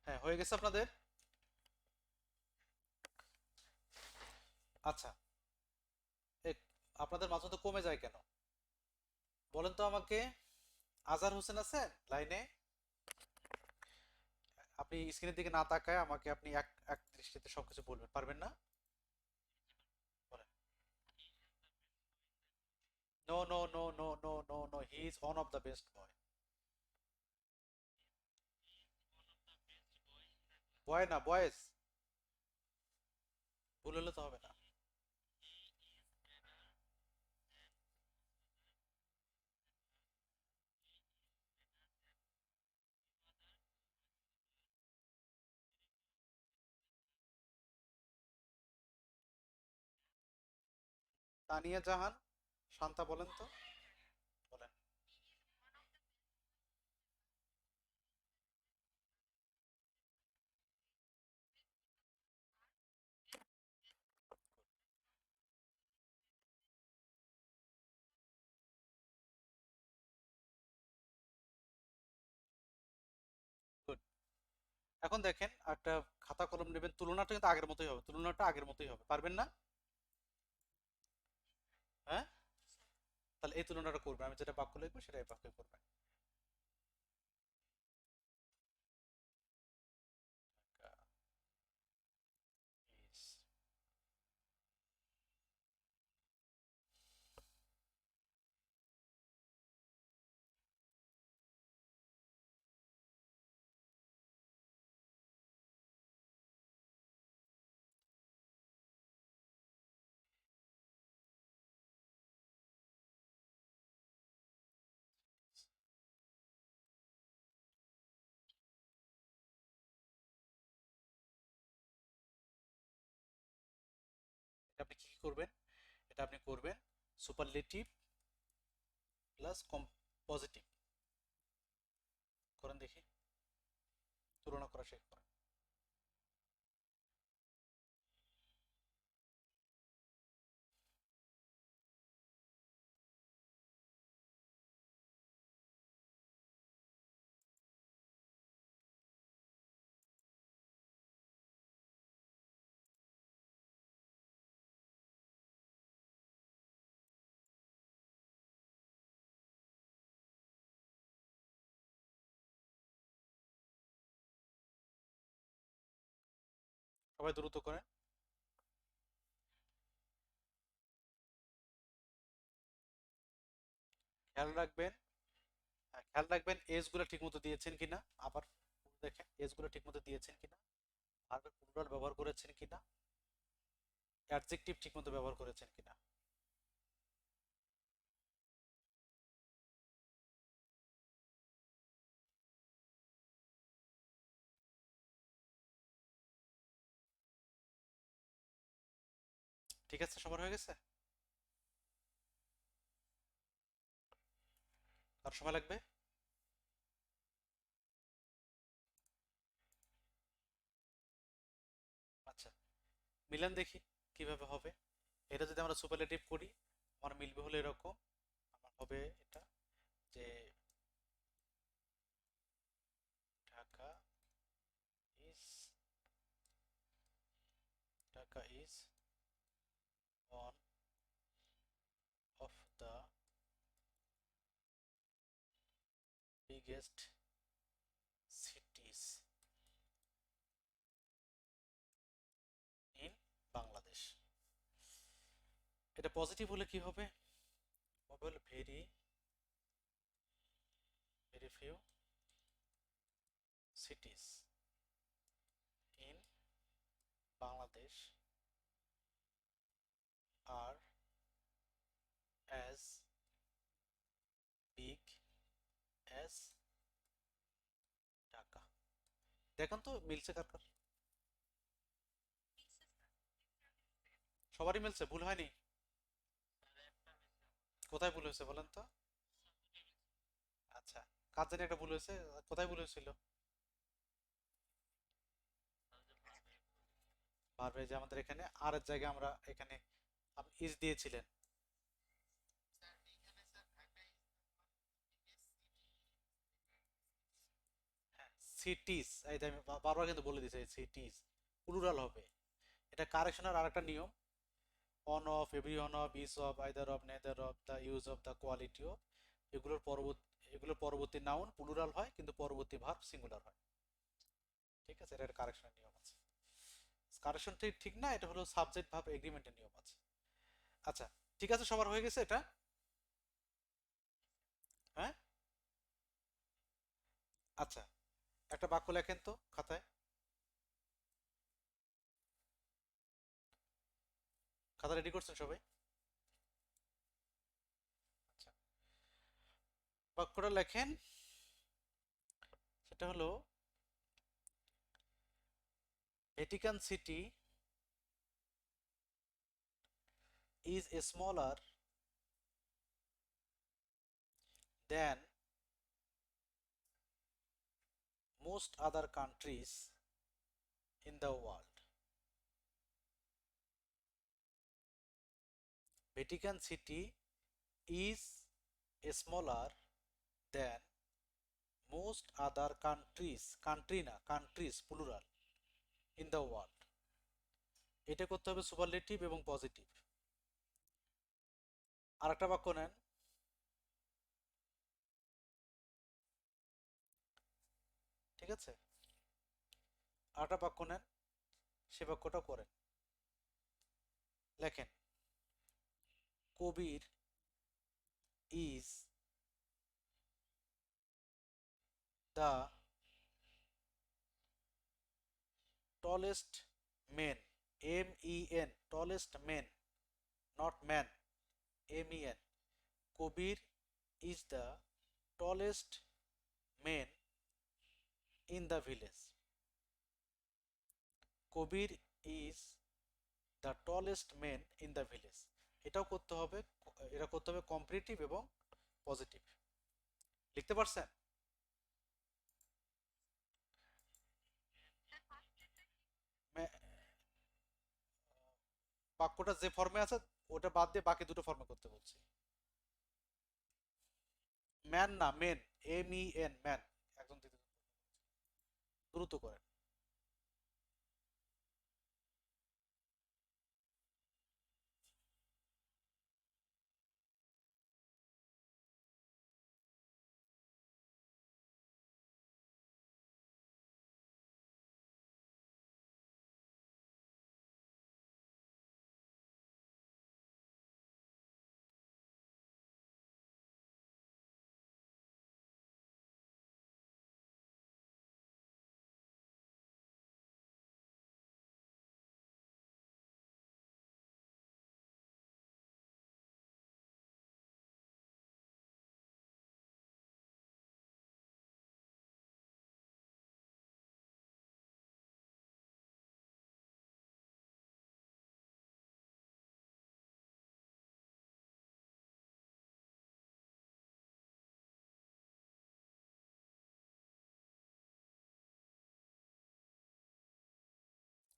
হ্যাঁ, হয়ে গেছে আপনাদের? আচ্ছা, আপনাদের মাঝে তো কমে যায় কেন বলেন তো আমাকে? আজহার হোসেন আছেন লাইনে? আপনি স্ক্রিনের দিকে না তাকায় আমাকে আপনি এক এক দৃষ্টিতে সবকিছু বলবেন, পারবেন না? বলেন। No no no no no no no, he is one of the best boy. Boy না, বয়েজ। ভুল হলে তো হবে না। তানিয়া জাহান। শান্তা বলেন তো। বলেন। গুড। এখন দেখেন, একটা খাতা কলম নেবেন, তুলনাটা কিন্তু আগের মতোই হবে, তুলনাটা আগের মতোই হবে, পারবেন না? হ্যাঁ, তাহলে এই তুলনাটা করবেন, আমি যেটা বাক্য লিখবো সেটাই বাক্য করবেন। Is- এটা আপনি কি কি করবেন? এটা আপনি করবেন সুপারলেটিভ প্লাস পজিটিভ। করেন দেখি, তুলনা করা শেখ করেন। সবাই দ্রুত করেন। খেয়াল রাখবেন, হ্যাঁ, খেয়াল রাখবেন এজ গুলো ঠিক মতো দিয়েছেন কিনা। আবার দেখেন এজ গুলো ঠিক মতো দিয়েছেন কিনা, আর প্লুরাল ব্যবহার করেছেন কিনা, অ্যাডজেক্টিভ ঠিক মতো ব্যবহার করেছেন কিনা। ঠিক আছে, সবার হয়ে গেছে? আর সময় লাগবে? আচ্ছা, মিলান দেখি কিভাবে হবে। এটা যদি আমরা সুপারলেটিভ করি, আমার মিলবে হলো এরকম। আমার হবে এটা, যে Dhaka is, Dhaka is one of the biggest cities in Bangladesh. এটা পজিটিভ হলে কি হবে? হবে হলো very very few cities in Bangladesh are as big as Dhaka. দেখুন তো মিলছে কার কার? সবারই মিলছে, ভুল হয়নি? কোথায় ভুল হয়েছে বলেন তো? আচ্ছা, কার জানি একটা ভুল হয়েছে, কোথায় ভুল হয়েছিল? ভার্বে, যে আমাদের এখানে আর এর জায়গায় আমরা এখানে আপনি ইজ দিয়েছিলেন। হ্যাঁ, সিটিজ, এই যে আমি বারবার কিন্তু বলে দিয়েছি সিটিজ প্লুরাল হবে। এটা কারেকশনের আরেকটা নিয়ম, one of, every one of, each of, either of, neither of, the use of, the quality of, এগুলোর পরবর্তী নাউন প্লুরাল হয় কিন্তু পরবর্তী ভার্ব সিঙ্গুলার হয়। ঠিক আছে, এটা কারেকশনের নিয়ম আছে। কারেকশন ঠিক ঠিক না, এটা হলো সাবজেক্ট ভার্ব এগ্রিমেন্টের নিয়ম আছে। আচ্ছা, ঠিক আছে, সবার হয়ে গেছে এটা? হ্যাঁ, আচ্ছা, একটা বাক্য লেখেন তো খাতায়। খাতা রেডি করছেন সবাই? আচ্ছা, বাক্যটা লেখেন। সেটা হলো, Vatican city is smaller then most other countries in the world. Vatican City is smaller than most other countries, country না, countries plural, in the world. এটা করতে হবে সুপারলেটিভ এবং পজিটিভ। আর একটা বাক্য নেন, ঠিক আছে, আর একটা বাক্য নেন, সে বাক্যটা করেন। লেখেন, Kabir is the tallest man, M-E-N, tallest man, not man, M-E-N. Kobir is the tallest man in the village. Kobir is the tallest man in the village. এটাও করতে হবে, এটা করতে হবে কম্পারেটিভ এবং পজিটিভ। লিখতে পারছেন? বাক্যটা যে ফর্মে আছে ওটা বাদ দিয়ে বাকি দুটো ফর্মে করতে বলছি। ম্যান না, মেন, M-E-N, ম্যান। একদম দ্রুত করেন।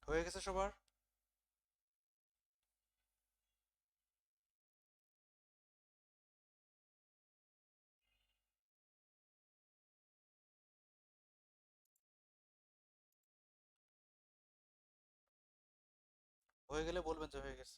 হয়ে গেছে সবার? হয়ে গেলে বলবেন যে হয়ে গেছে।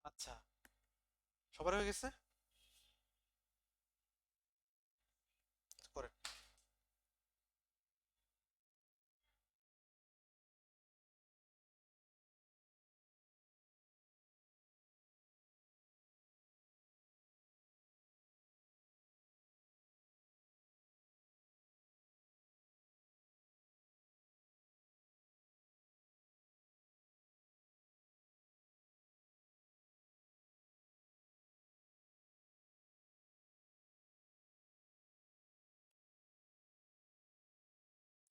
আচ্ছা, সবার হয়ে গেছে? করেন।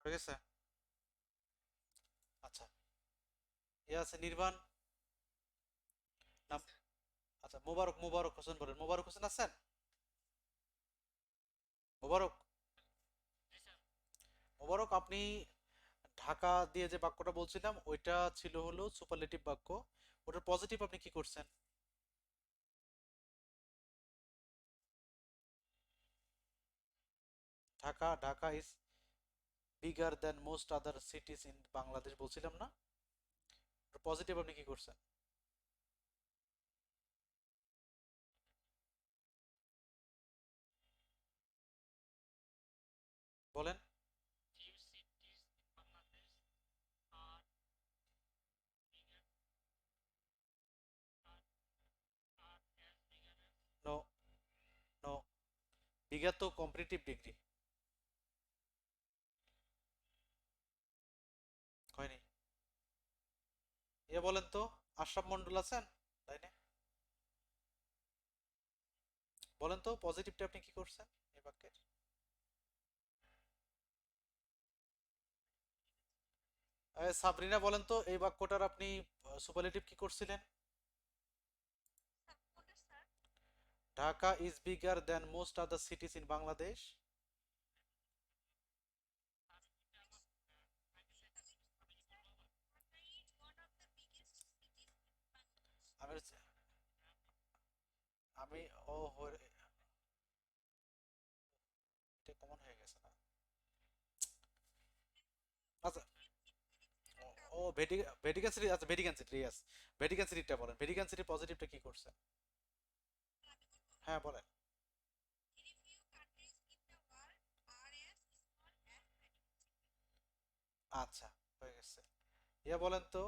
হয়ে গেছে? আচ্ছা, এ আছে নির্বাণ নাম। আচ্ছা, মোবারক, মোবারক হোসেন বলেন। মোবারক হোসেন আছেন? মোবারক, মোবারক আপনি ঢাকা দিয়ে যে বাক্যটা বলছিলাম ওইটা ছিল হলো সুপারলেটিভ বাক্য। ওটার পজিটিভ আপনি কি করছেন? Dhaka, Dhaka is bigger than most other সিটিজ in Bangladesh বলছিলাম না? ওটার পজিটিভ আপনি কি করছেন? বলেন। নো, নো, বিঘা তো কম্পারেটিভ ডিগ্রি। হয়নি। এ বলেন তো, আশরাফ মন্ডল আছেন? তাই না? বলেন তো পজিটিভটা আপনি কি করছেন এই বাক্যের? সাবরিনা বলেন তো এই বাক্যটার আপনি সুপারলেটিভ কি করছিলেন? Dhaka is bigger than most other সিটিজ in Bangladesh. আমি আমি ও এটা কমন হয়ে গেছে না? আচ্ছা, ও ভ্যাটিকান সিটি, আচ্ছা ভ্যাটিকান সিটি, ইয়েস। ভ্যাটিকান সিটিটা বলেন, ভ্যাটিকান সিটি পজিটিভটা কি করছেন? হ্যাঁ বলেন। আচ্ছা, হয়ে গেছে। ইয়া বলেন তো,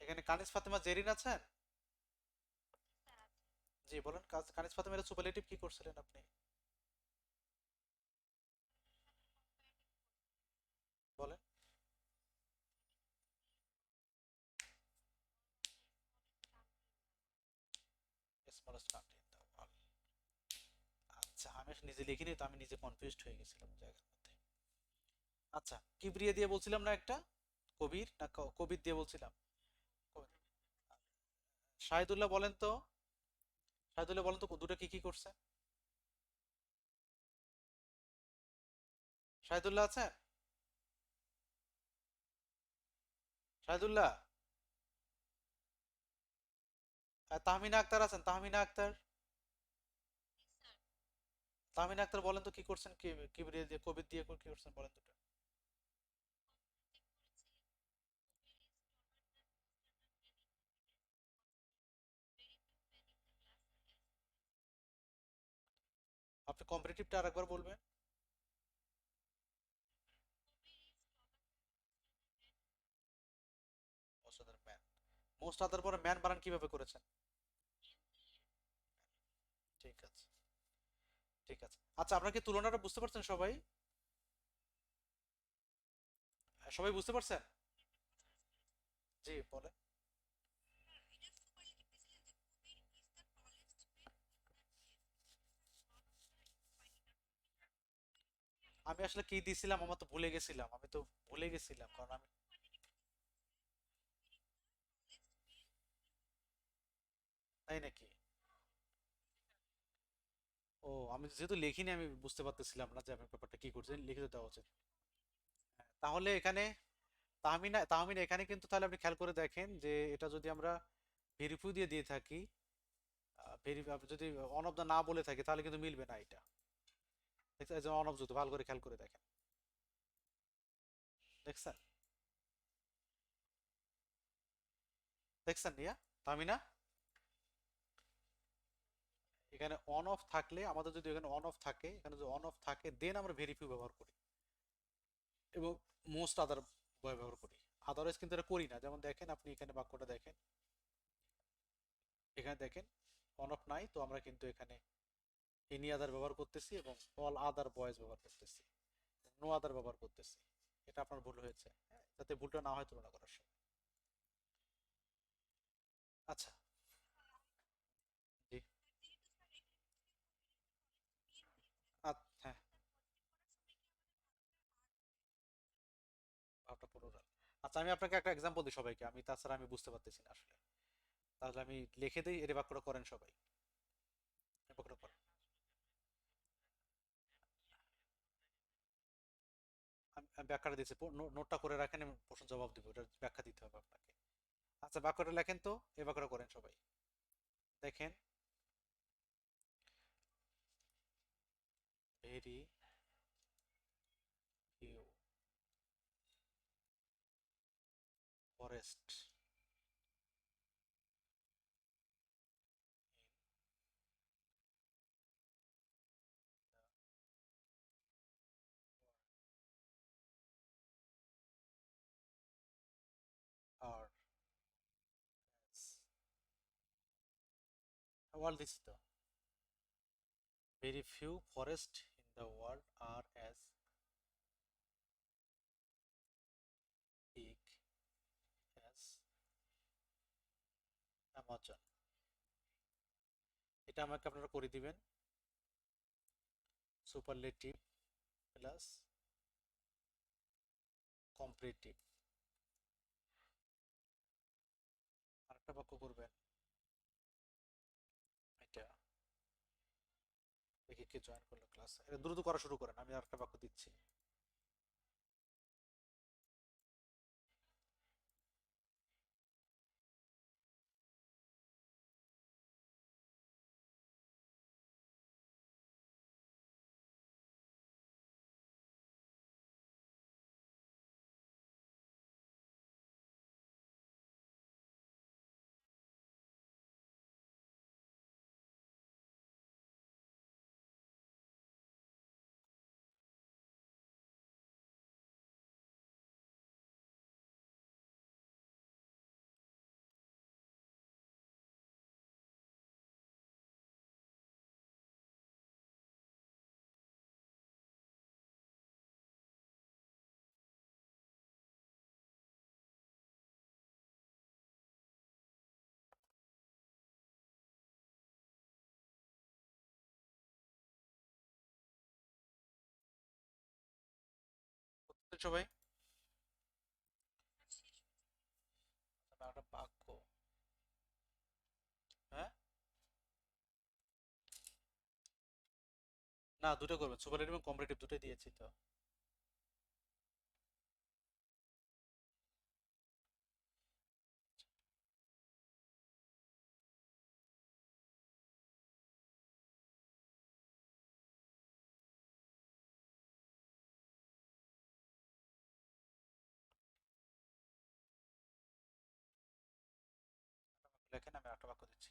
এখানে কানিজ ফাতেমা জেরিন আছেন? জি বলেন, কানিজ ফাতেমার সুপারলেটিভ কি করছিলেন আপনি? বলেন। Smallest country in the world. আচ্ছা, আমি আসলে নিজে লিখিনি তো, আমি নিজে কনফিউজড হয়ে গেছিলাম জায়গার মধ্যে। আচ্ছা, কিবরিয়া দিয়ে বলছিলাম না একটা? কবির না কবির দিয়ে বলছিলাম? কবির। শাহিদুল্লাহ বলেন তো, শাহিদুল্লাহ বলেন তো দুটো কি কি করছে? শাহিদুল্লাহ আছেন? শাহিদুল্লাহ। তাহমিনা আক্তার আছেন? তাহমিনা আক্তার, তাহমিনা আক্তার বলেন তো কি করছেন, কি কিবরিয়া দিয়ে কবির দিয়ে কি করছেন বলেন দুটো। আপনি কম্পারেটিভটা আরেকবার বলবেন। Most other man, most other পরে ম্যান বানান কিভাবে করেছেন? ঠিক আছে, ঠিক আছে। আচ্ছা, আপনার কি তুলনাটা বুঝতে পারছেন সবাই? সবাই বুঝতে পারছেন? জি বলেন। আমি আসলে কি দিছিলাম আমার তো ভুলে গেছিলাম, আমি তো ভুলে গেছিলাম কারণ আমি। তাই নাকি? ও, আমি যেহেতু লিখিনি আমি বুঝতে পারতেছিলাম না যে আমি ব্যাপারটা কি করছেন, লিখিত দেওয়া উচিত। তাহলে এখানে তাহমিনা, তাহমিনা এখানে কিন্তু তাহলে আপনি খেয়াল করে দেখেন যে এটা যদি আমরা ভেরিফিউ দিয়ে দিয়ে থাকি, যদি অন অফ দা না বলে থাকি তাহলে কিন্তু মিলবে না এটা। দেখছেন, অন অফ যদি ভালো করে খেয়াল করে দেখেন। দেখছেন? দেখছেন নিয়া? তাহমিনা, এখানে অন অফ থাকলে আমাদের যদি এখানে অন অফ থাকে, এখানে যদি অন অফ থাকে দেন আমরা ভেরিফিউ ব্যবহার করি এবং মোস্ট আদার ব্যবহার করি। আদারওয়াইজ কিন্তু এটা করি না। যেমন দেখেন, আপনি এখানে বাক্যটা দেখেন, এখানে দেখেন অন অফ নাই তো আমরা কিন্তু এখানে এনি আদার ব্যবহার করতেছি এবং অল আদার বয়েজ ব্যবহার করতেছি, নো আদার ব্যবহার করতেছি। এটা আপনার ভুল হয়েছে, হ্যাঁ, যাতে ভুলটা না হয় তুলনা করার সময়। আচ্ছা। জি। হ্যাঁ, আচ্ছা আমি আপনাকে একটা এক্সাম্পল দিই সবাইকে, আমি তাছাড়া আমি বুঝতে পারতেছি না আসলে। তাহলে আমি লিখে দিই, এর বাক্যটা করেন সবাই, এই বাক্যটা করেন। আমি ব্যাখ্যাটা দিচ্ছি, নোটটা করে রাখেন, আমি প্রশ্ন জবাব দিব, এটা ব্যাখ্যা দিতে হবে আপনাকে। আচ্ছা বাক্যটা লেখেন তো, এই বাক্যটা করেন সবাই। দেখেন, very few forest are world দিচ্ছি তো, very few forest in the world are as big as Amazon. এটা আমাকে আপনারা করে দিবেন, সুপারলেটিভ প্লাস কম্পারেটিভ। আরেকটা বাক্য করবেন, এটা দেখি কে জয়েন করলো ক্লাস, এটা দ্রুত করা শুরু করেন, আমি আরেকটা বাক্য দিচ্ছি। সবাই একটা বাক্য, হ্যাঁ না দুটো করবেন, সুপারলেটিভ এবং কম্পারেটিভ দুটোই দিয়েছি তো। লেখেন, আমি একটা বাক্য দিচ্ছি।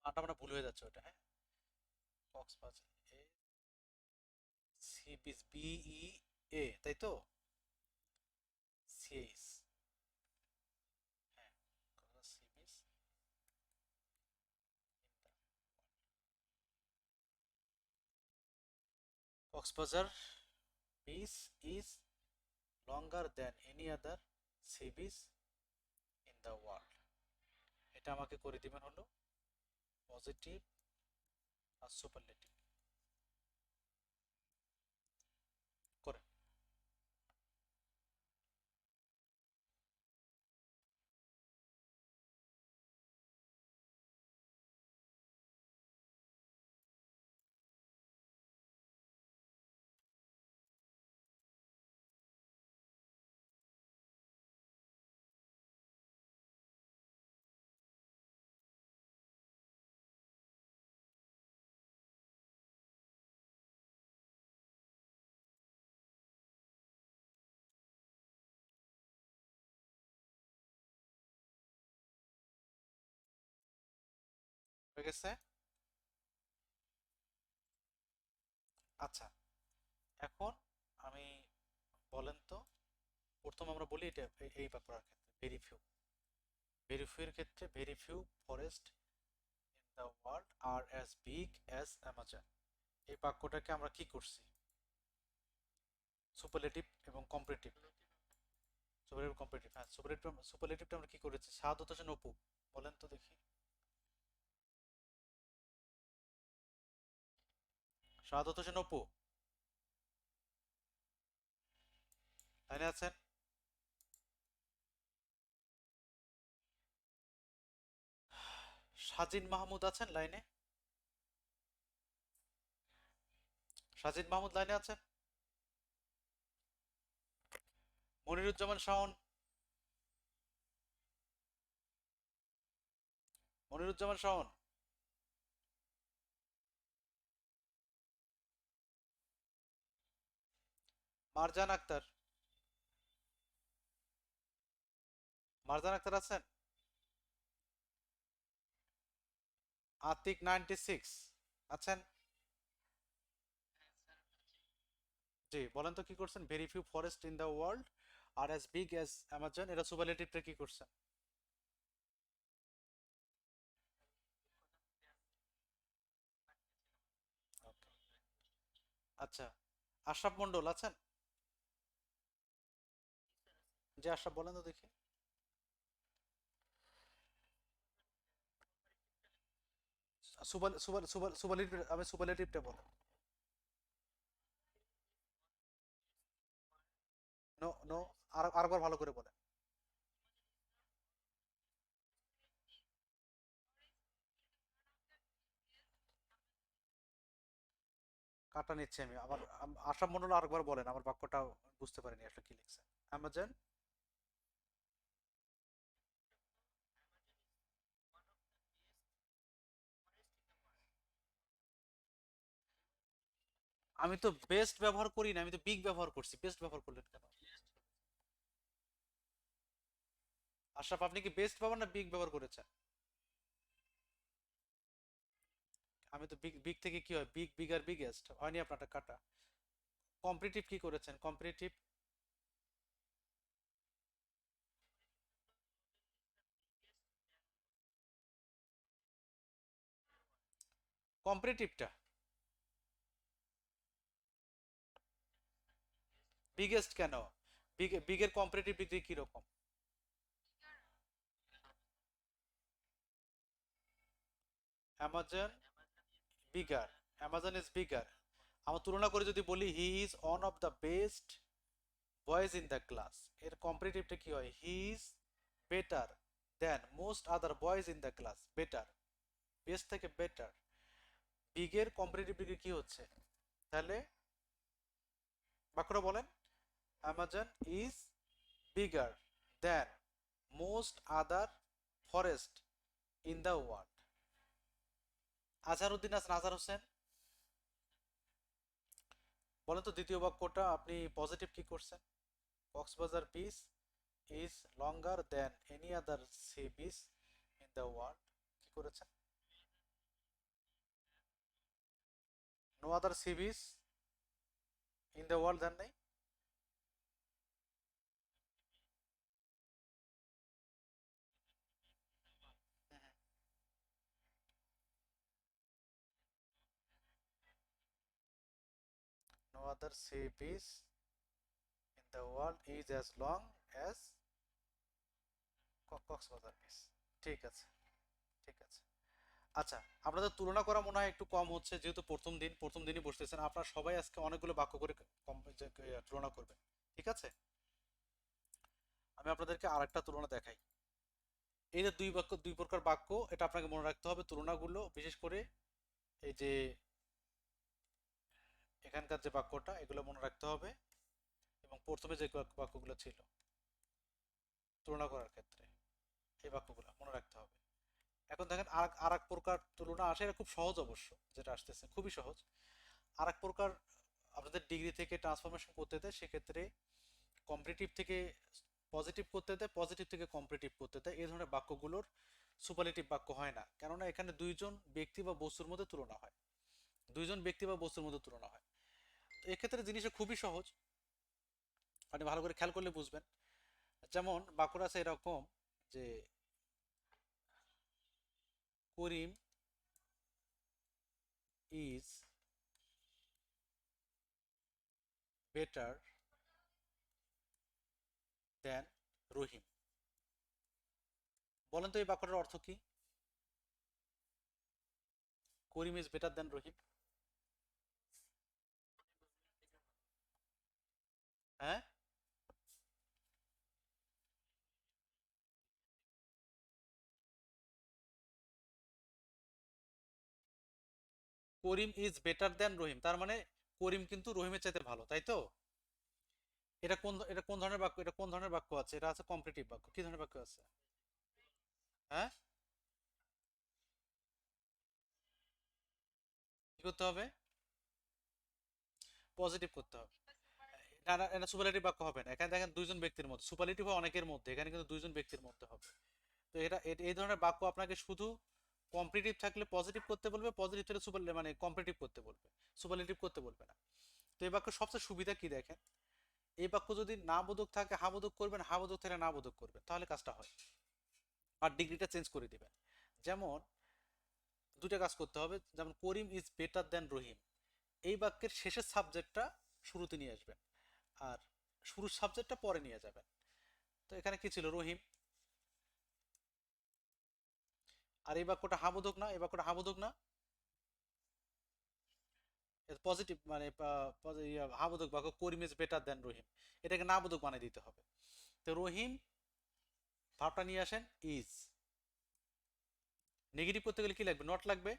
আটা মানে ভুল হয়ে যাচ্ছে ওটা, হ্যাঁ, Cox's Bazar, A sea beach, B E A, তাই তো, সিএইচ, হ্যাঁ, sea beach. Cox's Bazar beach is longer than any other sea beach in the world. এটা আমাকে করে দিবেন হলো পজিটিভ আর সুপারলেটিভ করেন। হয়ে গেছে? আচ্ছা, এখন আমি, বলেন তো, প্রথম আমরা বলি এটা এই বাক্যটার ক্ষেত্রে ভেরি ফিউ, ভেরি ফিউ এর ক্ষেত্রে very few forest in the world are as big as Amazon, এই বাক্যটাকে আমরা কি করছি? সুপারলেটিভ এবং কম্পারেটিভ, সুপারলেটিভ কম্পারেটিভ, হ্যাঁ সুপারলেটিভ, সুপারলেটিভটা আমরা কি করেছি? শাহাদত হোসেন অপু, বলেন তো দেখি। শাহাদত হোসেন অপু, লাইনে আছেন? সাজিন মাহমুদ আছেন লাইনে? সাজিদ মাহমুদ লাইনে আছেন? মনিরুজ্জামান শাওন, মনিরুজ্জামান শাওন, মারজান আক্তার, মারজান আক্তার আছেন? আতিক 96 আছেন? জি, বলেন তো কি করছেন? Very few forest in the world are as big as Amazon, এটা সুপারলেটিভটা কি করছেন? ওকে, আচ্ছা, আশরাফ মন্ডল আছেন? জি আশরাফ, বলেন তো দেখি। সুপারলেটিভ, আমি সুপারলেটিভটা বলেন। নো নো, আরেকবার ভালো করে বলেন। কাটা নিচ্ছে আমি আবার, আশরাফ মন্ডল আরেকবার বলেন, আমার বাক্যটা বুঝতে পারিনি আসলে কি লিখছেন। অ্যামাজন, আমি তো বেস্ট ব্যবহার করি না, আমি তো বিগ ব্যবহার করছি, বেস্ট ব্যবহার করলেন কেন? আশরাফ, আপনি কি বেস্ট ব্যবহার না বিগ ব্যবহার করেছেন? আমি তো বিগ, বিগ থেকে কি হয়? বিগ, বিগার, বিগেস্ট হয়নি আপনারটা কাটা। কম্পিটিটিভ কি করেছেন? কম্পিটিটিভ, কম্পিটিটিভটা বিগেস্ট কেন? বিগ, বিগের কম্পিটিটিভ ডিগ্রি কি রকম? Amazon bigger, Amazon is bigger. আমার তুলনা করে যদি বলি হি is one of the best boys in the class, এর কম্পিটিটিভটা কি হয়? হি is better than most other boys in the class, better, best থেকে বেটার। বিগের কম্পিটিটিভ ডিগ্রি কি হচ্ছে তাহলে? বাক্যটা বলেন। Amazon is bigger then most other forest in the world. Azharuddin আছেন, আজহার হোসেন, বলেন তো দ্বিতীয় বাক্যটা আপনি পজিটিভ কি করছেন? Cox's Bazar beach is longer than any other sea beach in the world, কি করেছেন? No other sea beach in the world than নাই? No other sea beach in the world is as long as Cox's Bazar beach. ঠিক আছে, ঠিক আছে। আচ্ছা, আপনাদের তুলনা করা মনে হয় একটু কম হচ্ছে, যেহেতু প্রথম দিন, প্রথম দিনই বসতেছেন আপনারা সবাই, আজকে অনেকগুলো বাক্য করে তুলনা করবেন, ঠিক আছে? আমি আপনাদেরকে আরেকটা তুলনা দেখাই। এই যে দুই বাক্য, দুই প্রকার বাক্য, এটা আপনাকে মনে রাখতে হবে তুলনাগুলো, বিশেষ করে এই যে এখানকার যে বাক্যটা, এগুলো মনে রাখতে হবে, এবং প্রথমে যে বাক্যগুলো ছিল তুলনা করার ক্ষেত্রে, এই বাক্যগুলো মনে রাখতে হবে। এখন দেখেন আর এক প্রকার তুলনা আসে, এটা খুব সহজ অবশ্য, যেটা আসতেছে খুবই সহজ। আর এক প্রকার আপনাদের ডিগ্রি থেকে ট্রান্সফরমেশন করতে দেয়, সেক্ষেত্রে কম্পিটিটিভ থেকে পজিটিভ করতে দেয়, পজিটিভ থেকে কম্পিটিটিভ করতে দেয়, এই ধরনের বাক্যগুলোর সুপারলেটিভ বাক্য হয় না, কেননা এখানে দুইজন ব্যক্তি বা বস্তুর মধ্যে তুলনা হয়, দুইজন ব্যক্তি বা বস্তুর মধ্যে তুলনা হয়। তো এক্ষেত্রে জিনিসটা খুবই সহজ, আপনি ভালো করে খেয়াল করলে বুঝবেন। যেমন বাক্যটা আছে এরকম যে করিম ইজ বেটার দেন রহিম। বলেন তো এই বাক্যটার অর্থ কি? করিম ইজ বেটার দেন রহিম। হ্যাঁ, করিম ইজ বেটার দেন রহিম, তার মানে করিম কিন্তু রহিমের চাইতে ভালো, তাই তো? এটা কোন ধরনের বাক্য, এটা কোন ধরনের বাক্য আছে? এটা আছে কম্পিটিটিভ বাক্য। কি ধরনের বাক্য আছে? হ্যাঁ, কি করতে হবে? পজিটিভ করতে হবে। না না, এটা সুপারলেটিভ বাক্য হবে না, এখানে দেখেন দুইজন ব্যক্তির মধ্যে, সুপারলেটিভ হয় অনেকের মধ্যে, এখানে কিন্তু দুইজন ব্যক্তির মধ্যে হবে। তো এই ধরনের বাক্য আপনাকে শুধু কম্পিটিটিভ থাকলে পজিটিভ করতে বলবে, পজিটিভ থাকলে সুপার মানে কম্পিটিটিভ করতে বলবে, সুপারলেটিভ করতে বলবে না। তো এই বাক্য সবচেয়ে সুবিধা কি দেখেন, এই বাক্য যদি না বোধক থাকে হা বোধক করবেন, হা বোধক থাকলে না বোধক করবেন, তাহলে কাজটা হয়। আর ডিগ্রিটা চেঞ্জ করে দিবেন। যেমন দুটা কাজ করতে হবে, যেমন করিম ইজ বেটার দেন রহিম, এই বাক্যের শেষের সাবজেক্টটা শুরুতে নিয়ে আসবেন, আর শুরুর সাবজেক্টটা পরে নিয়ে যাবেন। তো এখানে কি ছিল? রহিম। আর এই বাক্যটা হাবোধক না, এই বাক্যটা হাবোধক না, পজিটিভ মানে হাবোধক বাক্য, করিম ইজ বেটার দেন রহিম, এটাকে না বোধক বানিয়ে দিতে হবে। তো রহিম ভাবটা নিয়ে আসেন ইজ, নেগেটিভ করতে গেলে কি লাগবে? নট লাগবে।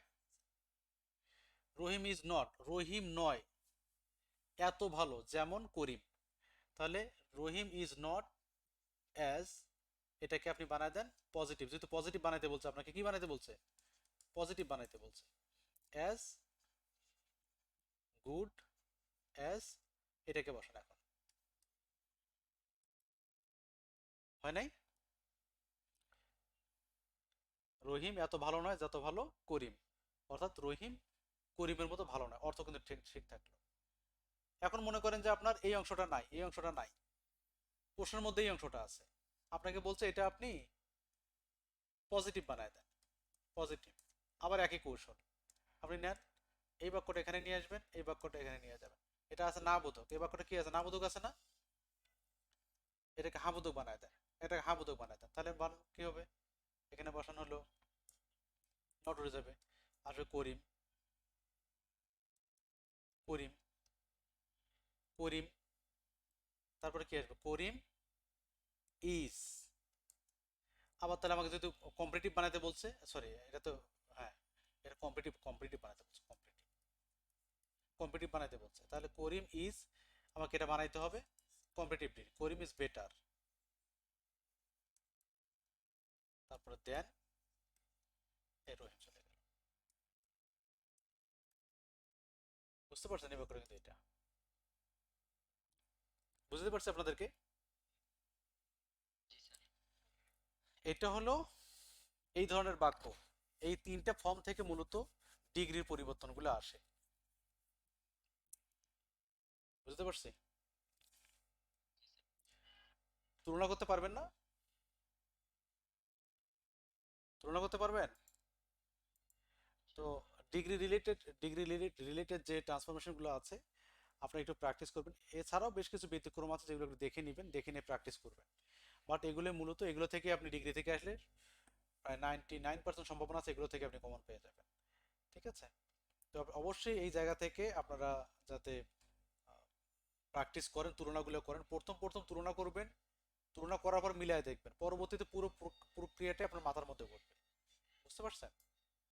রহিম ইজ নট, রহিম নয় এত ভালো যেমন করিম, তাহলে রহিম ইজ নট অ্যাজ, এটাকে আপনি বানায় দেন পজিটিভ, যেহেতু পজিটিভ বানাইতে বলছে আপনাকে, কি বানাইতে বলছে? পজিটিভ বানাইতে বলছে। অ্যাজ গুড অ্যাজ, এটাকে বসান এখন। হয় নাই? রহিম এত ভালো নয় যত ভালো করিম, অর্থাৎ রহিম করিমের মতো ভালো নয়, অর্থ কিন্তু ঠিক ঠিক থাকলো। এখন মনে করেন যে আপনার এই অংশটা নাই, এই অংশটা নাই, প্রশ্নের মধ্যে এই অংশটা আছে, আপনাকে বলছে এটা আপনি পজিটিভ বানায় দেন, পজিটিভ। আবার একই কৌশল আপনি নেন, এই বাক্যটা এখানে নিয়ে আসবেন, এই বাক্যটা এখানে নিয়ে যাবেন। এটা আছে না বোধক, এই বাক্যটা কি আছে? না বোধক আছে না, এটাকে হাবোধক বানায় দেন, এটাকে হাবোধক বানায় দেন, তাহলে কি হবে? এখানে বসানো হলো, নট উঠে যাবে, আসবে করিম, করিম, করিম, তারপরে কি আসবে? করিম ইজ। আবার তাহলে আমাকে যেহেতু কম্পিটিটিভ বানাতে বলছে, সরি এটা তো, হ্যাঁ এটা কম্পিটিটিভ, কম্পিটিটিভ বানাতে বলছে, কম্পিটিটিভ, কম্পিটিটিভ বানাতে বলছে, তাহলে করিম ইজ, আমাকে এটা বানাইতে হবে কম্পিটিটিভলি, করিম ইজ বেটার, তারপরে দেন এই রহিম চলে গেল। বুঝতে পারছেন এবার করে? কিন্তু এটা বুঝতে পারছি আপনাদেরকে। এটা হলো এই ধরনের বাক্য, এই তিনটা ফর্ম থেকে মূলত ডিগ্রির পরিবর্তনগুলো আসে। বুঝতে পারছি? তুলনা করতে পারবেন না? তুলনা করতে পারবেন? তো ডিগ্রি রিলেটেড যে ট্রান্সফরমেশনগুলো আছে আপনারা একটু প্র্যাকটিস করবেন। এছাড়াও বেশ কিছু ব্যতিক্রম আছে যেগুলো একটু দেখে নেবেন, দেখে নিয়ে প্র্যাকটিস করবেন। বাট এগুলো মূলত, এগুলো থেকে আপনি ডিগ্রি থেকে আসলে প্রায় 99% সম্ভাবনা আছে এগুলো থেকে আপনি কমন পেয়ে যাবেন। ঠিক আছে? তো অবশ্যই এই জায়গা থেকে আপনারা যাতে প্র্যাকটিস করেন, তুলনাগুলো করেন, প্রথম প্রথম তুলনা করবেন, তুলনা করার পর মিলিয়ে দেখবেন, পরবর্তীতে পুরো প্রক্রিয়াটাই আপনার মাথার মধ্যে ঘটবে। বুঝতে পারছেন?